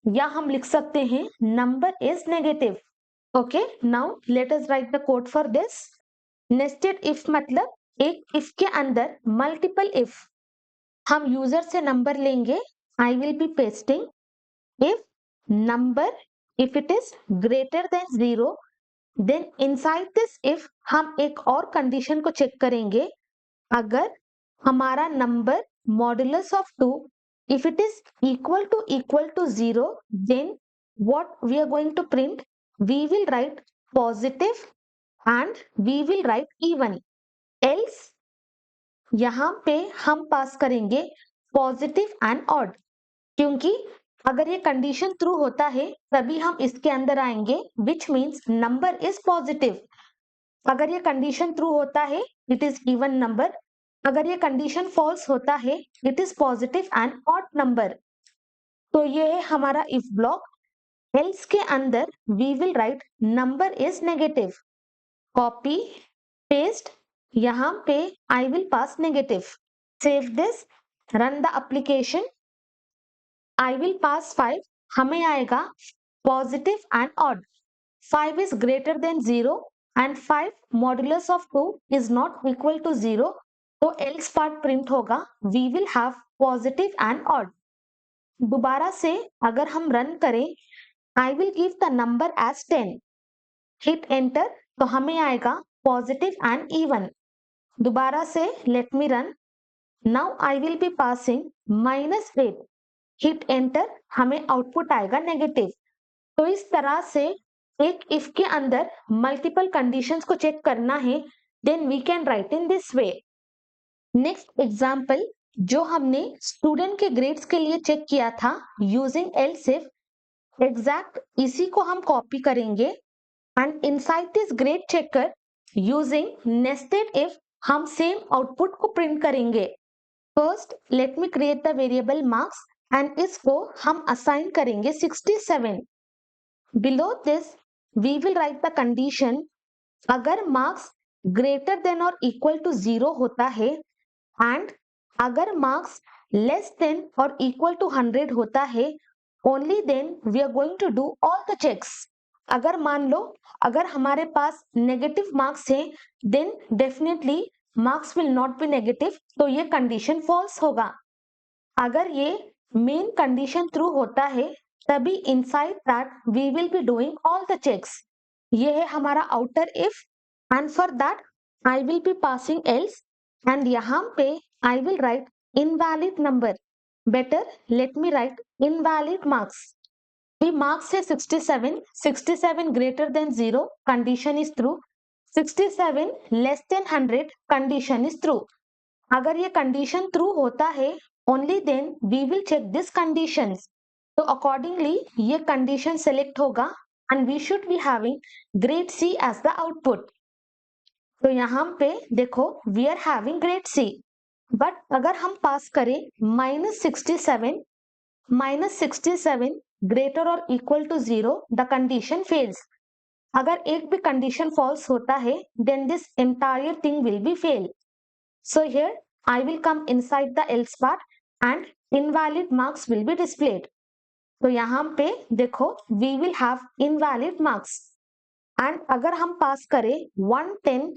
या हम लिख सकते हैं number is negative. Okay, now let us write the code for this. Nested if मतलब एक इफ के अंदर मल्टीपल इफ। हम यूजर से नंबर लेंगे, आई will be pasting if number, if it is greater than 0, then inside this if हम एक और कंडीशन को चेक करेंगे। अगर हमारा number modulus of 2 if it is equal to 0, then what we are going to print, we will write positive and we will write even, else यहाँ पे हम पास करेंगे पॉजिटिव एंड ऑड, क्योंकि अगर ये कंडीशन ट्रू होता है तभी हम इसके अंदर आएंगे, which means number is positive. अगर ये कंडीशन ट्रू होता है इट इज इवन नंबर, अगर ये कंडीशन फॉल्स होता है it is positive and odd number. तो ये है हमारा इफ ब्लॉक। एल्स के अंदर we will write number is negative, copy paste, यहाँ पे I will pass negative, save this, run the application. I will pass 5, हमें आएगा positive and odd. 5 is greater than 0 and 5 modulus of 2 is not equal to 0, तो else part प्रिंट होगा we will have positive and odd। दोबारा से अगर हम रन करें I will give the number as 10, hit enter, तो हमें आएगा positive and even। दोबारा से let me run, now I will be passing -8, hit enter, हमें आउटपुट आएगा नेगेटिव। तो इस तरह से एक इफ के अंदर मल्टीपल कंडीशंस को चेक करना है, then we can write in this way. Next example जो हमने स्टूडेंट के ग्रेड्स के लिए चेक किया था यूजिंग एल्स इफ, एग्जैक्ट इसी को हम कॉपी करेंगे and inside this grade checker using nested if हम सेम आउटपुट को प्रिंट करेंगे। First let me create the variable marks and इसको हम असाइन करेंगे 67। Below this we will write the condition, अगर मार्क्स ग्रेटर देन और इक्वल टू 0 होता है एंड अगर मार्क्स लेस देन और इक्वल टू 100 होता है, only then we are going to do all the checks. अगर मान लो अगर हमारे पास नेगेटिव मार्क्स है then definitely marks will not be negative, तो ये कंडीशन फॉल्स होगा। अगर ये मेन कंडीशन ट्रू होता है तभी inside that we will be doing all the checks. ये है हमारा outer if and for that I will be passing else and यहाँ पे I will write invalid number, better let me write invalid marks. Marks है 67, 67 greater than 0 condition is true, 67 less than 100 condition is true. अगर ये कंडीशन ट्रू होता है only then we will check this conditions, तो accordingly ये कंडीशन सेलेक्ट होगा and we should be having grade C as the output। तो यहाँ पे देखो we are having grade C, but अगर हम पास करें -67, -67 greater or equal to 0, the condition fails। अगर एक भी कंडीशन फॉल्स होता है then this entire thing will be fail। So here I will come inside the else part and invalid marks will be displayed। तो यहाँ पे देखो we will have invalid marks and अगर हम पास करें 110,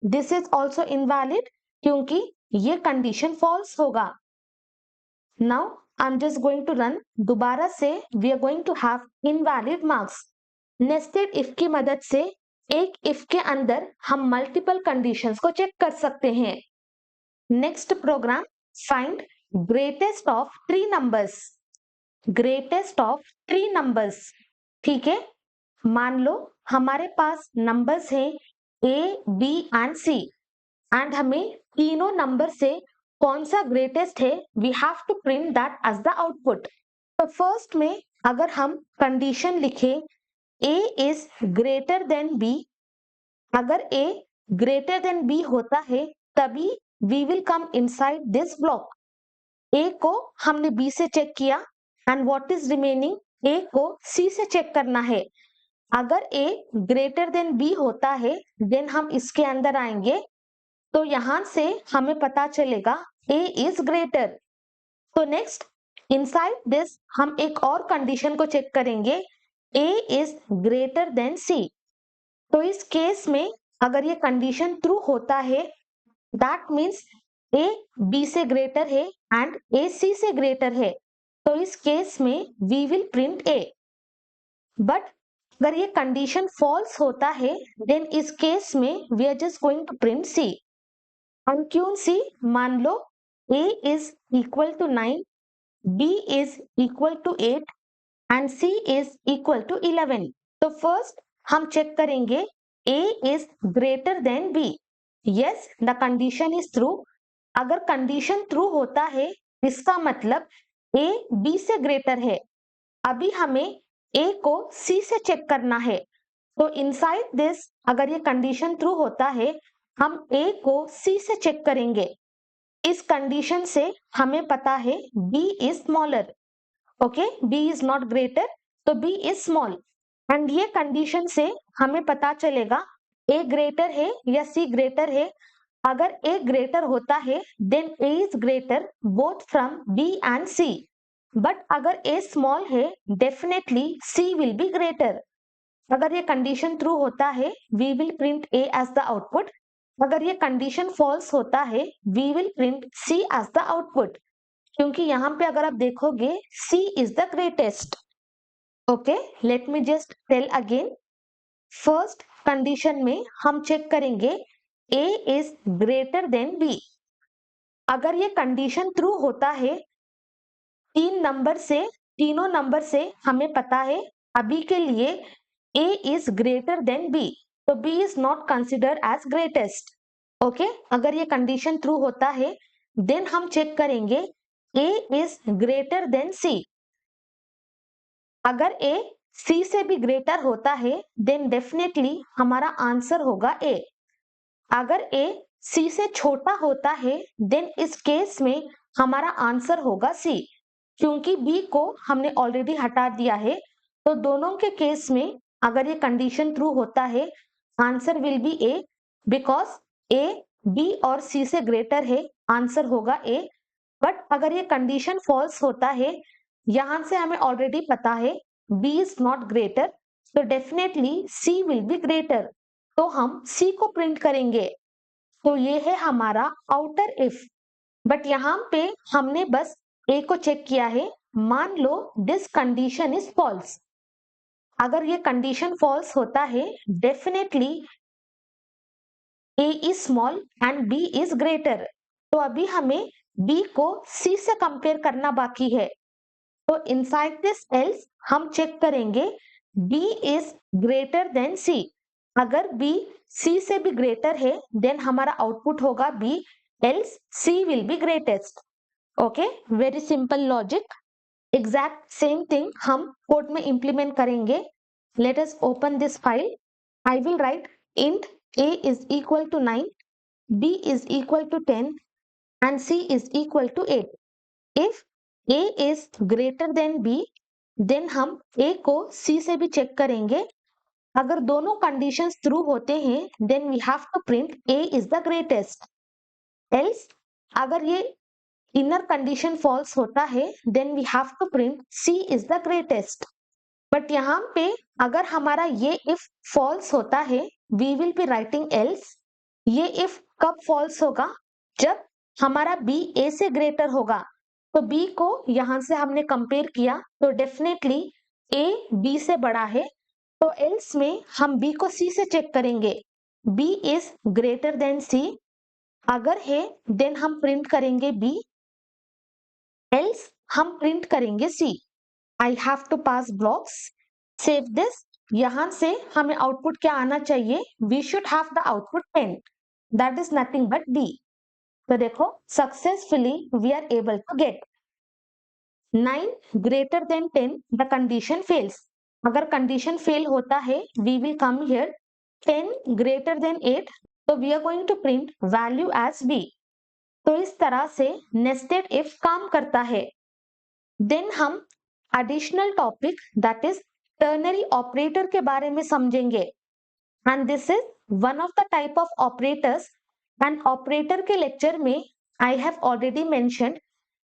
this is also invalid क्योंकि ये कंडीशन फॉल्स होगा। Now I'm just going to run, दोबारा से we are going to have invalid marks। Nested if की मदद से एक इफ के अंदर हम मल्टीपल कंडीशंस को चेक कर सकते हैं। Next program, find greatest of 3 numbers. Greatest of 3 numbers, ठीक है। मान लो हमारे पास नंबर्स हैं A B and C and हमें तीनों नंबर से कौन सा ग्रेटेस्ट है we have to print that as the output. तो फर्स्ट में अगर हम कंडीशन लिखे A is greater than B, अगर ए ग्रेटर देन बी होता है तभी we will come inside this block. ए को हमने बी से चेक किया and what is remaining, A को C से चेक करना है। अगर A ग्रेटर देन B होता है देन हम इसके अंदर आएंगे, तो यहां से हमें पता चलेगा A इज ग्रेटर। तो नेक्स्ट इनसाइड दिस हम एक और कंडीशन को चेक करेंगे, A is greater then C। तो इस केस में अगर ये कंडीशन ट्रू होता है दैट मीन्स A B से ग्रेटर है एंड A C से ग्रेटर है, तो इस केस में we will print A। But अगर ये कंडीशन फॉल्स होता है देन इस केस में we are just going to print C। हम क्यों C? मान लो A is equal to 9, B is equal to 8 and C is equal to 11। तो फर्स्ट हम चेक करेंगे A is greater than B। Yes, the condition is true। अगर कंडीशन ट्रू होता है इसका मतलब A B से ग्रेटर है। अभी हमें A को C से चेक करना है, तो इनसाइड दिस अगर ये कंडीशन ट्रू होता है हम A को C से चेक करेंगे। इस कंडीशन से हमें पता है B is smaller. Okay, B is not greater, तो B इज स्मॉल। एंड ये कंडीशन से हमें पता चलेगा A ग्रेटर है या C ग्रेटर है। अगर A ग्रेटर होता है then A is greater both from B and C। But अगर A स्मॉल है definitely C will be greater. अगर ये कंडीशन ट्रू होता है we will print A as the output. अगर ये कंडीशन फॉल्स होता है we will print C as the output, क्योंकि यहाँ पे अगर आप देखोगे C is the greatest. Okay, let me just tell again. First condition में हम चेक करेंगे A is greater then B। अगर ये कंडीशन ट्रू होता है तीनों नंबर से हमें पता है अभी के लिए A is greater than B, तो B is not considered as greatest। Okay, अगर ये कंडीशन ट्रू होता है देन हम चेक करेंगे A is greater than C। अगर A C से भी ग्रेटर होता है देन डेफिनेटली हमारा आंसर होगा A। अगर A C से छोटा होता है देन इस केस में हमारा आंसर होगा C, क्योंकि B को हमने ऑलरेडी हटा दिया है। तो दोनों के केस में अगर ये कंडीशन ट्रू होता है answer will be A, because A B और C से ग्रेटर है, आंसर होगा A। बट अगर ये कंडीशन फॉल्स होता है, यहां से हमें ऑलरेडी पता है B इज नॉट ग्रेटर, तो definitely C will be greater, तो हम C को प्रिंट करेंगे। तो ये है हमारा आउटर इफ। बट यहाँ पे हमने बस A को चेक किया है। मान लो दिस कंडीशन इज फॉल्स। अगर ये कंडीशन फॉल्स होता है definitely A is small and B is greater, तो अभी हमें B को C से कंपेयर करना बाकी है। तो इनसाइड दिस एल्स हम चेक करेंगे B is greater then C। अगर B C से भी ग्रेटर है देन हमारा आउटपुट होगा B, else C will B greatest. Okay, very simple logic. Exact same thing हम कोड में इंप्लीमेंट करेंगे। Let us open this file. I will write int A is equal to 9, B is equal to 10 and C is equal to 8. If A is greater than B, then हम A को C से भी चेक करेंगे। अगर दोनों कंडीशंस ट्रू होते हैं then we have to print A is the greatest। Else अगर ये इनर कंडीशन फॉल्स होता है then we have to print C is the greatest। But यहाँ पे अगर हमारा ये इफ फॉल्स होता है we will be writing else. ये इफ कब फॉल्स होगा? जब हमारा B A से ग्रेटर होगा। तो B को यहां से हमने कंपेयर किया तो डेफिनेटली A B से बड़ा है, तो एल्स में हम B को C से चेक करेंगे। B is greater then C। अगर है देन हम प्रिंट करेंगे B, एल्स हम प्रिंट करेंगे C। I have to pass blocks। Save this। यहां से हमें आउटपुट क्या आना चाहिए? We should have the output 10। That is nothing but D। तो देखो successfully we are able to get 9 greater than 10। The condition fails। अगर कंडीशन फेल होता है we will come here 10 greater than 8, तो we are going to print value as B। तो इस तरह से nested if काम करता है। देन हम additional topic that is ternary operator के बारे में समझेंगे। And this is one of the type of operators. And operator के लेक्चर में आई हैव ऑलरेडी मेंशन्ड,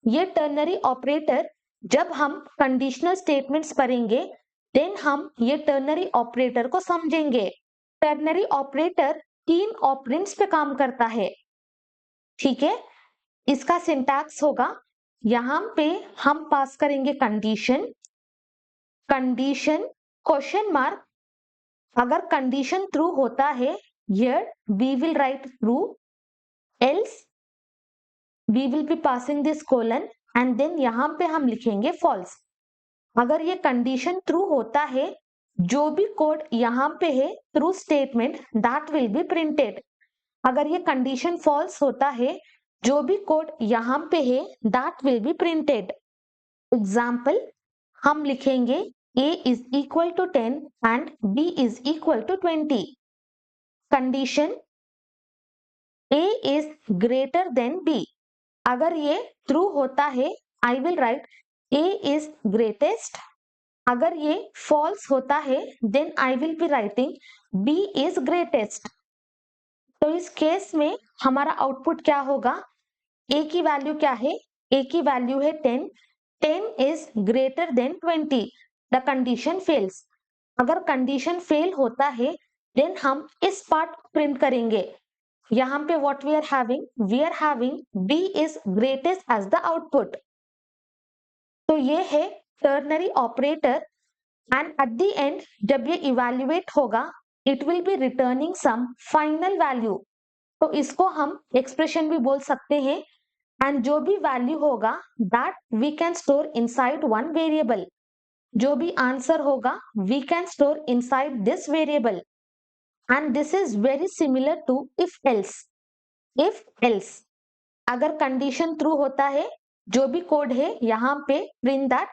ये टर्नरी ऑपरेटर जब हम कंडीशनल स्टेटमेंट्स पढ़ेंगे देन हम ये टर्नरी ऑपरेटर को समझेंगे। टर्नरी ऑपरेटर 3 ऑपरेंड्स पे काम करता है, ठीक है। इसका सिंटैक्स होगा, यहां पे हम पास करेंगे कंडीशन, कंडीशन क्वेश्चन मार्क, अगर कंडीशन ट्रू होता है here we will write true, else we will be passing this colon and then यहां पे हम लिखेंगे फॉल्स। अगर ये कंडीशन ट्रू होता है, जो भी कोड यहां पे है true statement that will be printed. अगर ये कंडीशन फॉल्स होता है, जो भी कोड यहां पे है that will be printed. Example हम लिखेंगे a is equal to 10 and b is equal to 20. Condition a is greater than b, अगर ये ट्रू होता है I will write a is greatest, अगर ये फॉल्स होता है then I will be writing b is greatest। तो इस केस में हमारा आउटपुट क्या होगा, a की वैल्यू क्या है, a की वैल्यू है 10, 10 is greater than 20, the condition fails. अगर कंडीशन फेल होता है देन हम इस पार्ट प्रिंट करेंगे। यहाँ पे what we are having b is greatest as the output। तो ये है ternary operator and at the end जब ये इवैल्यूएट होगा it will be returning some final value. तो इसको हम एक्सप्रेशन भी बोल सकते हैं एंड जो भी वैल्यू होगा that we can store inside one variable, जो भी आंसर होगा we can store inside this variable and this is very similar to if else. If else अगर कंडीशन ट्रू होता है, जो भी कोड है यहाँ पे प्रिंट दैट,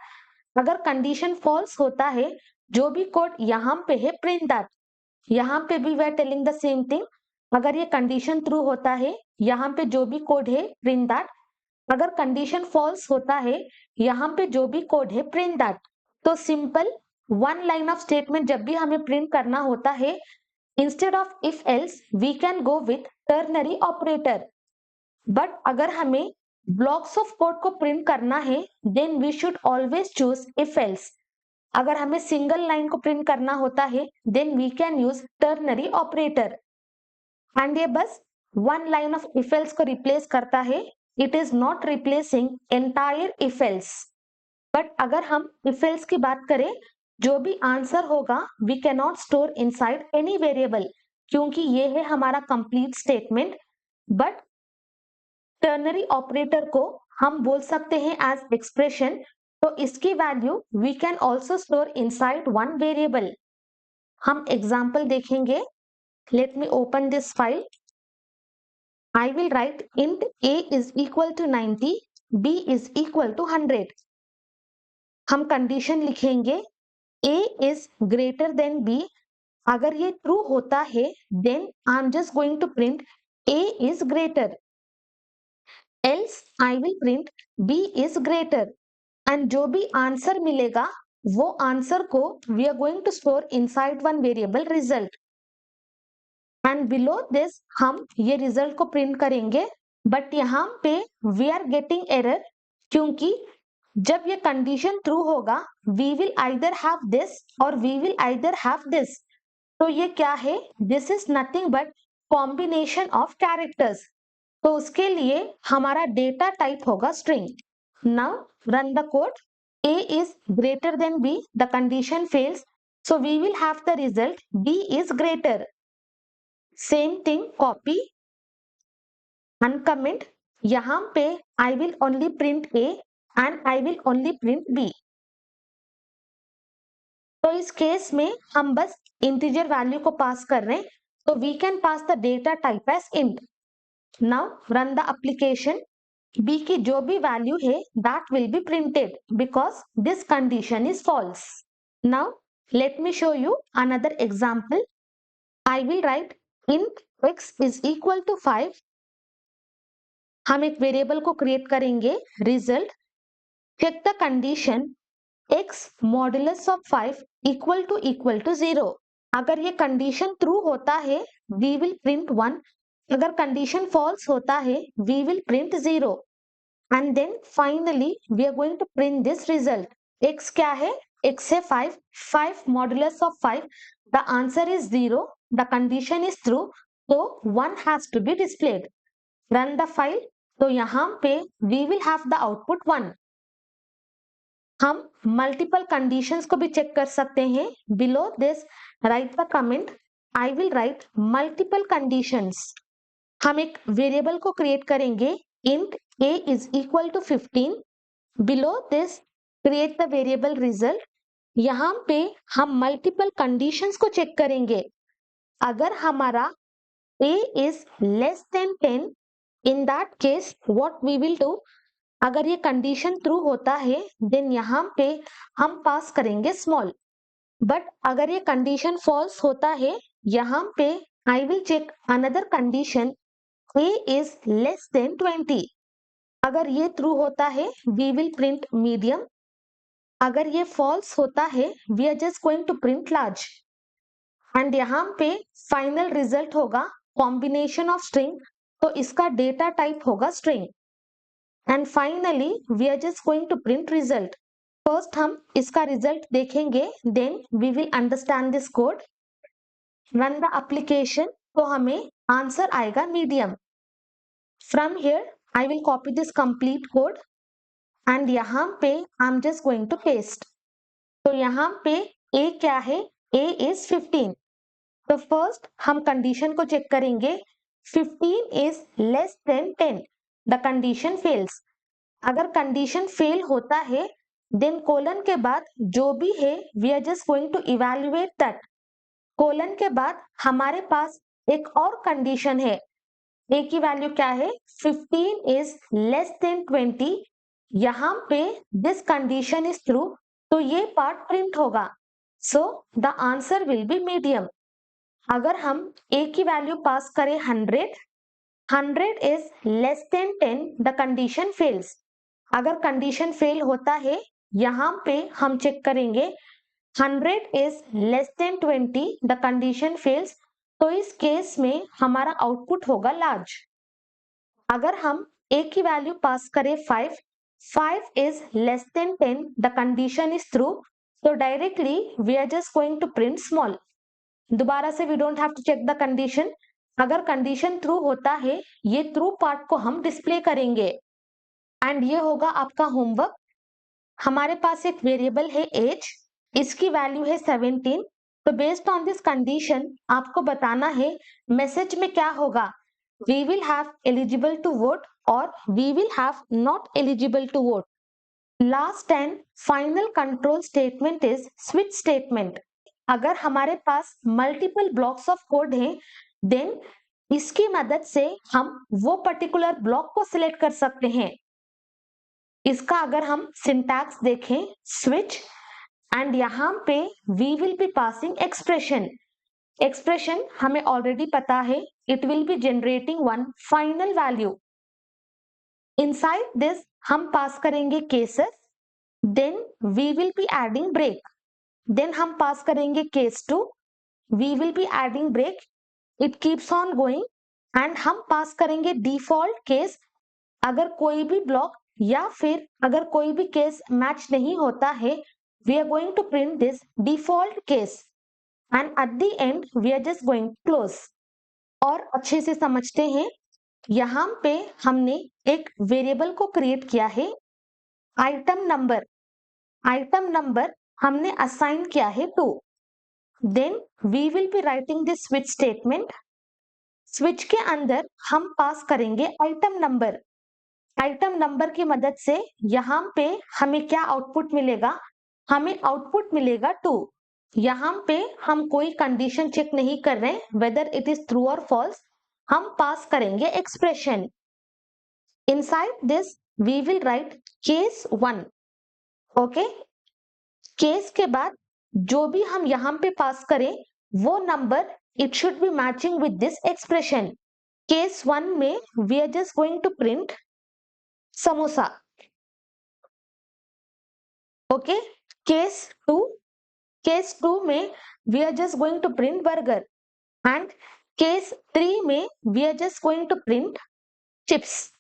अगर कंडीशन फॉल्स होता है, जो भी कोड यहाँ पे है प्रिंट दैट। यहाँ पे भी we are telling the same thing, अगर ये कंडीशन ट्रू होता है यहाँ पे जो भी कोड है प्रिंट दैट, अगर कंडीशन फॉल्स होता है यहाँ पे जो भी कोड है प्रिंट दैट। तो simple one line of statement जब भी हमें प्रिंट करना होता है, instead of if else we can go with ternary operator. But अगर हमें ब्लॉक्स ऑफ कोड को प्रिंट करना है then we should always choose if else. अगर हमें सिंगल लाइन को प्रिंट करना होता है then we can use ternary operator and ये बस one line of if else को रिप्लेस करता है, it is not replacing entire if else. But अगर हम इफ एल्स की बात करें, जो भी आंसर होगा we can not store inside any variable, क्योंकि ये है हमारा complete statement. But ternary operator को हम बोल सकते हैं एज एक्सप्रेशन, तो इसकी value we can also store inside one variable. हम एग्जाम्पल देखेंगे, let me open this file. I will write int a is equal to 90, b is equal to 100। हम कंडीशन लिखेंगे a is greater than b, अगर ये ट्रू होता है then I'm just going to print a is greater, else I will print b is greater and जो भी आंसर मिलेगा वो आंसर को we are going to store inside one variable result and below this हम ये रिजल्ट को प्रिंट करेंगे। बट यहाँ पे वी आर गेटिंग एरर, क्योंकि जब ये कंडीशन ट्रू होगा we will either have this और we will either have this. तो ये क्या है, this is nothing but combination of characters. तो उसके लिए हमारा डेटा टाइप होगा string. Now run the code, a is greater than b, the condition fails, so we will have the result b is greater। Same thing copy, uncomment, यहां पे I will only print A and I will only print B. तो इस केस में हम बस इंटीजर वैल्यू को पास कर रहे हैं, तो we can pass the data type as int. Now run the application, B की जो भी वैल्यू है that will be printed because this condition is false. Now let me show you another example. I will write int x is equal to 5, हम एक वेरिएबल को क्रिएट करेंगे result, check the condition x modulus of 5 equal to 0। अगर ये कंडीशन ट्रू होता है वी विल प्रिंट 1, अगर कंडीशन फॉल्स होता है we will print 0, and then finally we are going to print this result. x क्या है? x है 5, 5 modulus of 5, the answer is 0, the condition is true, तो 1 has to be displayed. Run the file, तो यहाँ पे we will have the output 1। हम मल्टीपल कंडीशंस को भी चेक कर सकते हैं। Below this write the comment, I will write multiple conditions. हम एक वेरिएबल को क्रिएट करेंगे, int a is equal to 15। Below this create the variable result. यहाँ पे हम मल्टीपल कंडीशंस को चेक करेंगे। अगर हमारा a is less than 10, in that case what we will do, अगर ये कंडीशन ट्रू होता है देन यहाँ पे हम पास करेंगे स्मॉल, बट अगर ये कंडीशन फॉल्स होता है यहाँ पे I will check another condition, a is less than 20। अगर ये ट्रू होता है वी विल प्रिंट मीडियम, अगर ये फॉल्स होता है we are just going to print large, and यहाँ पे फाइनल रिजल्ट होगा कॉम्बिनेशन ऑफ स्ट्रिंग, तो इसका डेटा टाइप होगा string, and finally we are just going to print result. First हम इसका रिजल्ट देखेंगे, then we will understand this code. Run the application, तो हमें आंसर आएगा medium. From here I will copy this complete code, and यहाँ पे I am just going to paste. तो यहाँ पे a क्या है? a is 15। तो फर्स्ट हम कंडीशन को चेक करेंगे, 15 is less than 10, the condition fails. अगर कंडीशन फेल होता है देन कोलन के बाद जो भी है we are just going to evaluate that. Colon के बाद हमारे पास एक और कंडीशन है, a की वैल्यू क्या है? 15 इज लेस देन 20। यहाँ पे दिस कंडीशन इज ट्रू, तो ये पार्ट प्रिंट होगा, so the answer will be medium. अगर हम a की वैल्यू पास करें 100, 100 is less than 10, the condition fails. अगर कंडीशन फेल होता है यहाँ पे हम चेक करेंगे 100 is less than 20, the condition fails, तो इस केस में हमारा आउटपुट होगा लार्ज। अगर हम a की वैल्यू पास करें 5, 5 is less than 10, the condition is true, तो directly we are just going to print small. दोबारा से we don't have to check the condition. अगर कंडीशन ट्रू होता है ये ट्रू पार्ट को हम डिस्प्ले करेंगे, एंड ये होगा आपका होमवर्क। हमारे पास एक वेरिएबल है एज, इसकी वैल्यू है 17। तो बेस्ड ऑन दिस कंडीशन आपको बताना है मैसेज में क्या होगा, we will have eligible to vote और we will have not eligible to vote. Last and final control statement is switch statement. अगर हमारे पास मल्टीपल ब्लॉक्स ऑफ कोड हैं देन इसकी मदद से हम वो पर्टिकुलर ब्लॉक को सिलेक्ट कर सकते हैं। इसका अगर हम सिंटैक्स देखें, स्विच, एंड यहाँ पे we will be passing expression. Expression हमें ऑलरेडी पता है, it will be generating one final value. Inside this हम पास करेंगे cases, then we will be adding break, then हम पास करेंगे case 2, we will be adding break, it keeps on going, and हम पास करेंगे डिफॉल्ट केस। अगर कोई भी ब्लॉक या फिर अगर कोई भी केस मैच नहीं होता है we are going to print this default case, and at the end we are just going to close. और अच्छे से समझते हैं, यहाँ पे हमने एक वेरिएबल को क्रिएट किया है आइटम नंबर। आइटम नंबर हमने असाइन किया है 2। Then we will be writing this switch statement. Switch के अंदर हम पास करेंगे आइटम नंबर। आइटम नंबर की मदद से यहाँ पे हमें क्या आउटपुट मिलेगा, हमें आउटपुट मिलेगा 2। यहाँ पे हम कोई कंडीशन चेक नहीं कर रहे वेदर इट इज ट्रू और फॉल्स, हम पास करेंगे expression. Inside this we will write case 1। Okay, case के बाद जो भी हम यहाँ पे पास करें वो number it should be matching with this expression. Case 1 में we are just going to print samosa. Okay, case two में we are just going to print burger and case 3 में we are just going to print chips.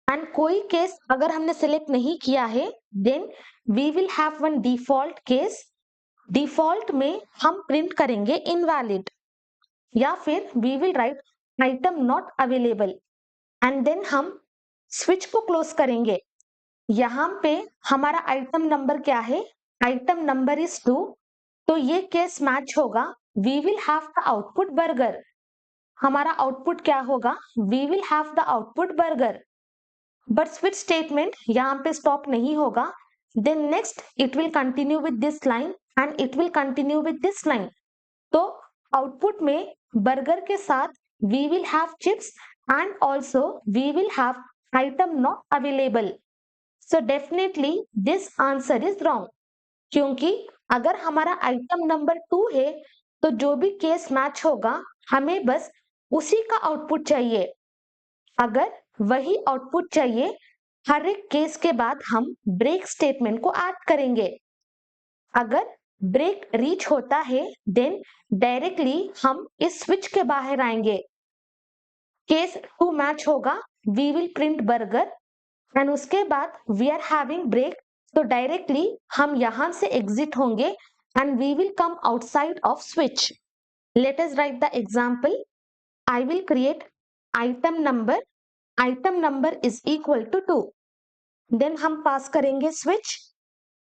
And कोई केस अगर हमने सिलेक्ट नहीं किया है then we will have one default case. Default में हम प्रिंट करेंगे इनवैलिड या फिर we will right item not available and then हम स्विच को क्लोज करेंगे। यहाँ पे हमारा आइटम नंबर क्या है, आइटम नंबर इज 2, तो ये केस मैच होगा। We will have the output burger. हमारा आउटपुट क्या होगा, we will have the output burger. But switch statement यहाँ पे स्टॉप नहीं होगा, then next it will continue with this line and it will continue with this line. तो आउटपुट में बर्गर के साथ we will have chips and also we will have item not available. So definitely this answer is wrong, क्योंकि अगर हमारा आइटम नंबर 2 है तो जो भी केस मैच होगा हमें बस उसी का आउटपुट चाहिए। अगर वही आउटपुट चाहिए, हर एक केस के बाद हम ब्रेक स्टेटमेंट को ऐड करेंगे। अगर ब्रेक रीच होता है देन डायरेक्टली हम इस स्विच के बाहर आएंगे। केस 2 मैच होगा, we will print burger and उसके बाद वी आर हैविंग ब्रेक, तो डायरेक्टली हम यहां से एग्जिट होंगे and we will come outside of switch. Let us write the example. I will create item number is equal to 2, then हम पास करेंगे स्विच।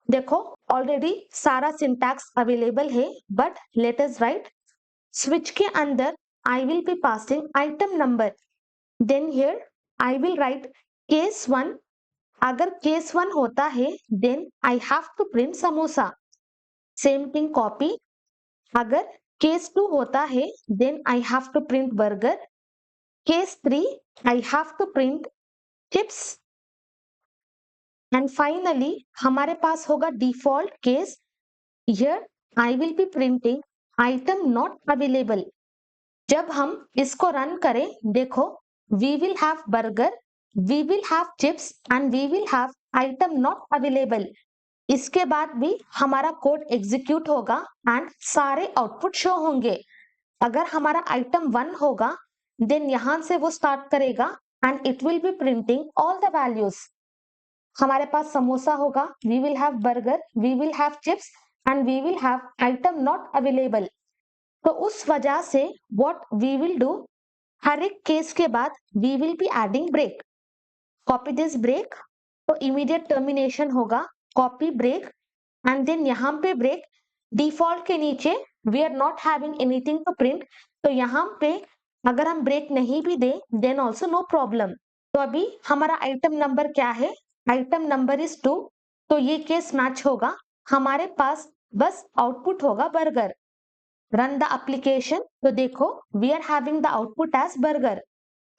देखो ऑलरेडी सारा सिंटैक्स अवेलेबल है, but let us write switch के अंदर I will be passing item number, then here I will write case 1। अगर केस 1 होता है then I have to print samosa, same thing copy. अगर केस 2 होता है then I have to print burger. Case 3 I have to print chips and finally हमारे पास होगा default case, here I will be printing item not available. जब हम इसको रन करें, देखो we will have burger, we will have chips and we will have item not available. इसके बाद भी हमारा कोड एग्जीक्यूट होगा एंड सारे आउटपुट शो होंगे। अगर हमारा आइटम 1 होगा देन यहां से वो स्टार्ट करेगा and it will be printing all the values. हमारे पास समोसा होगा, we will have burger, we will have chips and we will have item not available. तो उस वजह से व्हाट वी विल डू, हर एक केस के बाद we will be adding break. Copy this break, तो इमीडिएट टर्मिनेशन होगा, कॉपी ब्रेक एंड देन यहाँ पे ब्रेक। डिफॉल्ट के नीचे we are not having anything to print, तो यहाँ पे अगर हम ब्रेक नहीं भी दे देन ऑल्सो नो प्रॉब्लम। तो अभी हमारा आइटम नंबर क्या है, आइटम नंबर इज 2, तो ये केस मैच होगा। हमारे पास बस आउटपुट होगा बर्गर। रन द एप्लीकेशन, तो देखो we are having the output as burger.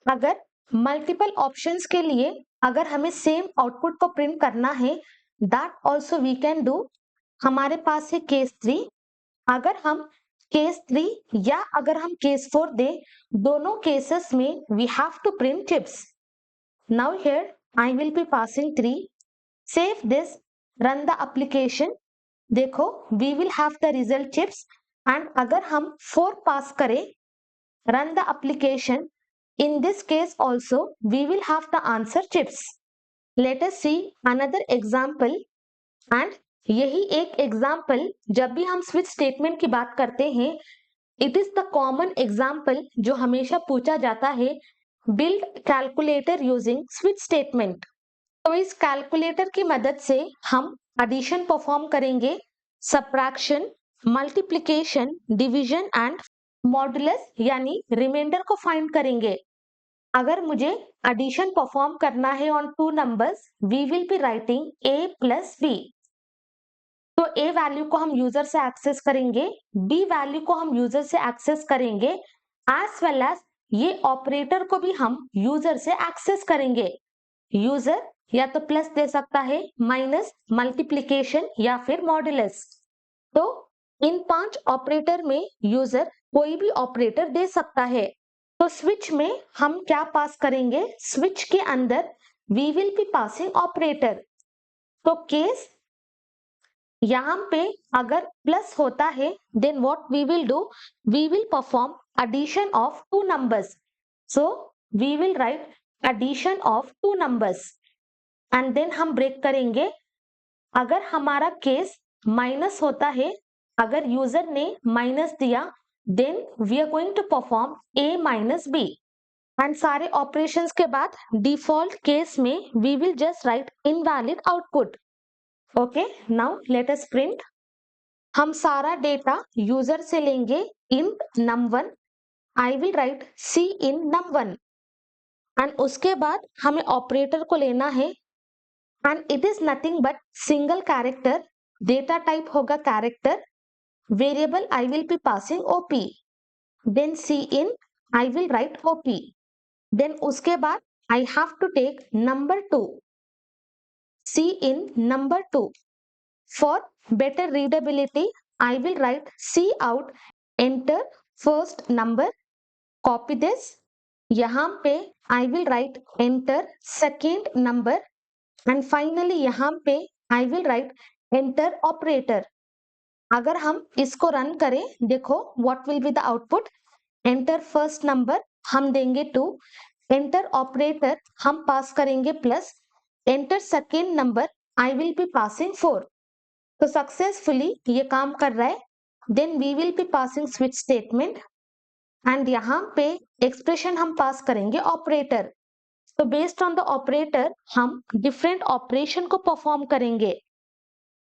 अगर मल्टीपल ऑप्शंस के लिए अगर हमें सेम आउटपुट को प्रिंट करना है, that also we can do. हमारे पास है केस 3। अगर हम केस 3 या अगर हम केस 4 दे, दोनों केसेस में we have to print chips. Now here I will be passing 3. Save this, run the application. देखो we will have the result chips and अगर हम 4 पास करें, run the application. In this case also we will have the answer chips. Let us see another example. And यही एक example जब भी हम switch statement की बात करते हैं, it is the common example जो हमेशा पूछा जाता है, build calculator using switch statement. तो इस कैलकुलेटर की मदद से हम एडिशन परफॉर्म करेंगे, subtraction, multiplication, division and modulus यानी रिमाइंडर को फाइंड करेंगे। अगर मुझे एडिशन परफॉर्म करना है on 2 numbers, we will be writing a plus b। तो a वैल्यू को हम यूजर से एक्सेस करेंगे, b वैल्यू को हम यूजर से एक्सेस करेंगे, एज वेल एज ये ऑपरेटर को भी हम यूजर से एक्सेस करेंगे। यूजर या तो प्लस दे सकता है, माइनस, मल्टीप्लिकेशन या फिर मॉडुलस। तो इन 5 ऑपरेटर में यूजर कोई भी ऑपरेटर दे सकता है। तो स्विच में हम क्या पास करेंगे, स्विच के अंदर we will be passing operator. तो केस यहाँ पे अगर प्लस होता है then what we will do, we will perform addition of two numbers. So we will write addition of two numbers and then हम ब्रेक करेंगे. अगर हमारा केस माइनस होता है, अगर यूजर ने माइनस दिया, then we are going to perform a minus b and सारे ऑपरेशंस के बाद डिफॉल्ट केस में we will just write invalid output. Okay, now let us print. हम सारा डेटा यूजर से लेंगे in num1. I will write c in num1 and उसके बाद हमें ऑपरेटर को लेना है and it is nothing but single character. Data type होगा character. Variable I will be passing op. Then c in I will write op. Then उसके बाद I have to take number 2, c in number 2. For better readability, I will write c out, enter first number, copy this. यहाँ पे I will write enter second number and finally यहाँ पे I will write enter operator. अगर हम इसको रन करें, देखो what will be the output. enter first number हम देंगे 2, enter operator हम पास करेंगे plus, enter second number I will be passing 4. तो सक्सेसफुली ये काम कर रहा है. Then we will be passing switch statement and यहाँ पे एक्सप्रेशन हम पास करेंगे ऑपरेटर. तो बेस्ड ऑन द ऑपरेटर हम डिफरेंट ऑपरेशन को परफॉर्म करेंगे.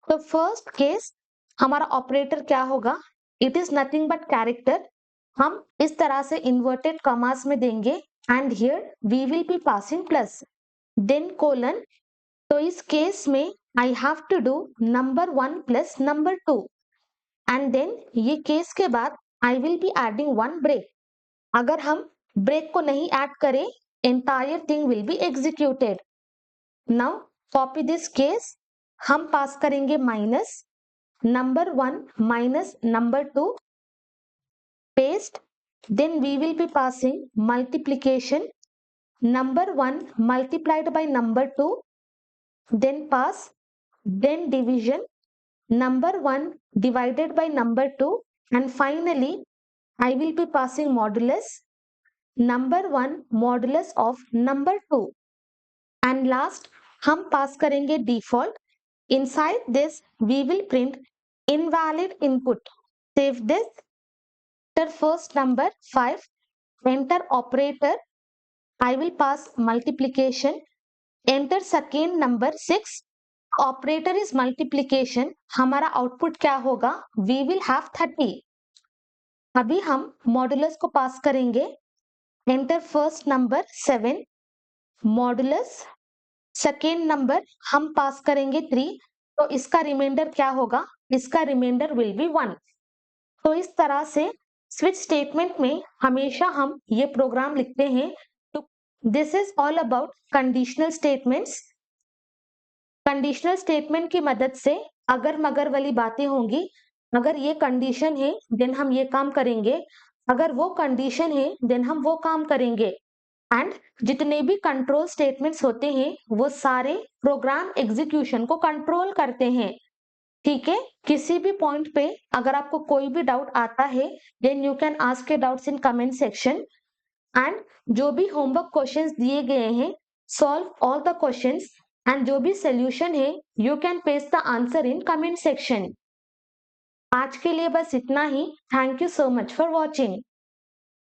तो फर्स्ट केस हमारा ऑपरेटर क्या होगा, it is nothing but character. हम इस तरह से इन्वर्टेड कॉमास में देंगे and here we will be passing plus, then colon. तो इस केस में I have to do number 1 plus number 2 and then ये केस के बाद I will be adding one break. अगर हम ब्रेक को नहीं ऐड करें, entire thing will be executed. Now copy this case. हम पास करेंगे minus, number 1 minus number 2, paste. Then we will be passing multiplication, number 1 multiplied by number 2, then pass, then division, number 1 divided by number 2 and finally I will be passing modulus, number 1 modulus of number 2 and last हम पास करेंगे default. Inside this we will print invalid input. Save this. Enter first number 5, enter operator, I will pass multiplication, enter second number 6, operator is multiplication. हमारा आउटपुट क्या होगा, वी विल हैव 30. अभी हम मॉडुलस को पास करेंगे, enter first number 7, modulus second number हम पास करेंगे 3. तो इसका रिमाइंडर क्या होगा, इसका रिमाइंडर विल बी 1. तो इस तरह से स्विच स्टेटमेंट में हमेशा हम ये प्रोग्राम लिखते हैं. तो this is all about conditional statements. Conditional statement की मदद से अगर मगर वाली बातें होंगी. अगर ये कंडीशन है देन हम ये काम करेंगे, अगर वो कंडीशन है देन हम वो काम करेंगे. एंड जितने भी कंट्रोल स्टेटमेंट्स होते हैं वो सारे प्रोग्राम एग्जीक्यूशन को कंट्रोल करते हैं. ठीक है, किसी भी पॉइंट पे अगर आपको कोई भी डाउट आता है then you can ask your doubts in comment section. And जो भी होमवर्क क्वेश्चंस दिए गए हैं, solve all the questions and जो भी सोल्यूशन है you can paste the answer in comment section. आज के लिए बस इतना ही. Thank you so much for watching.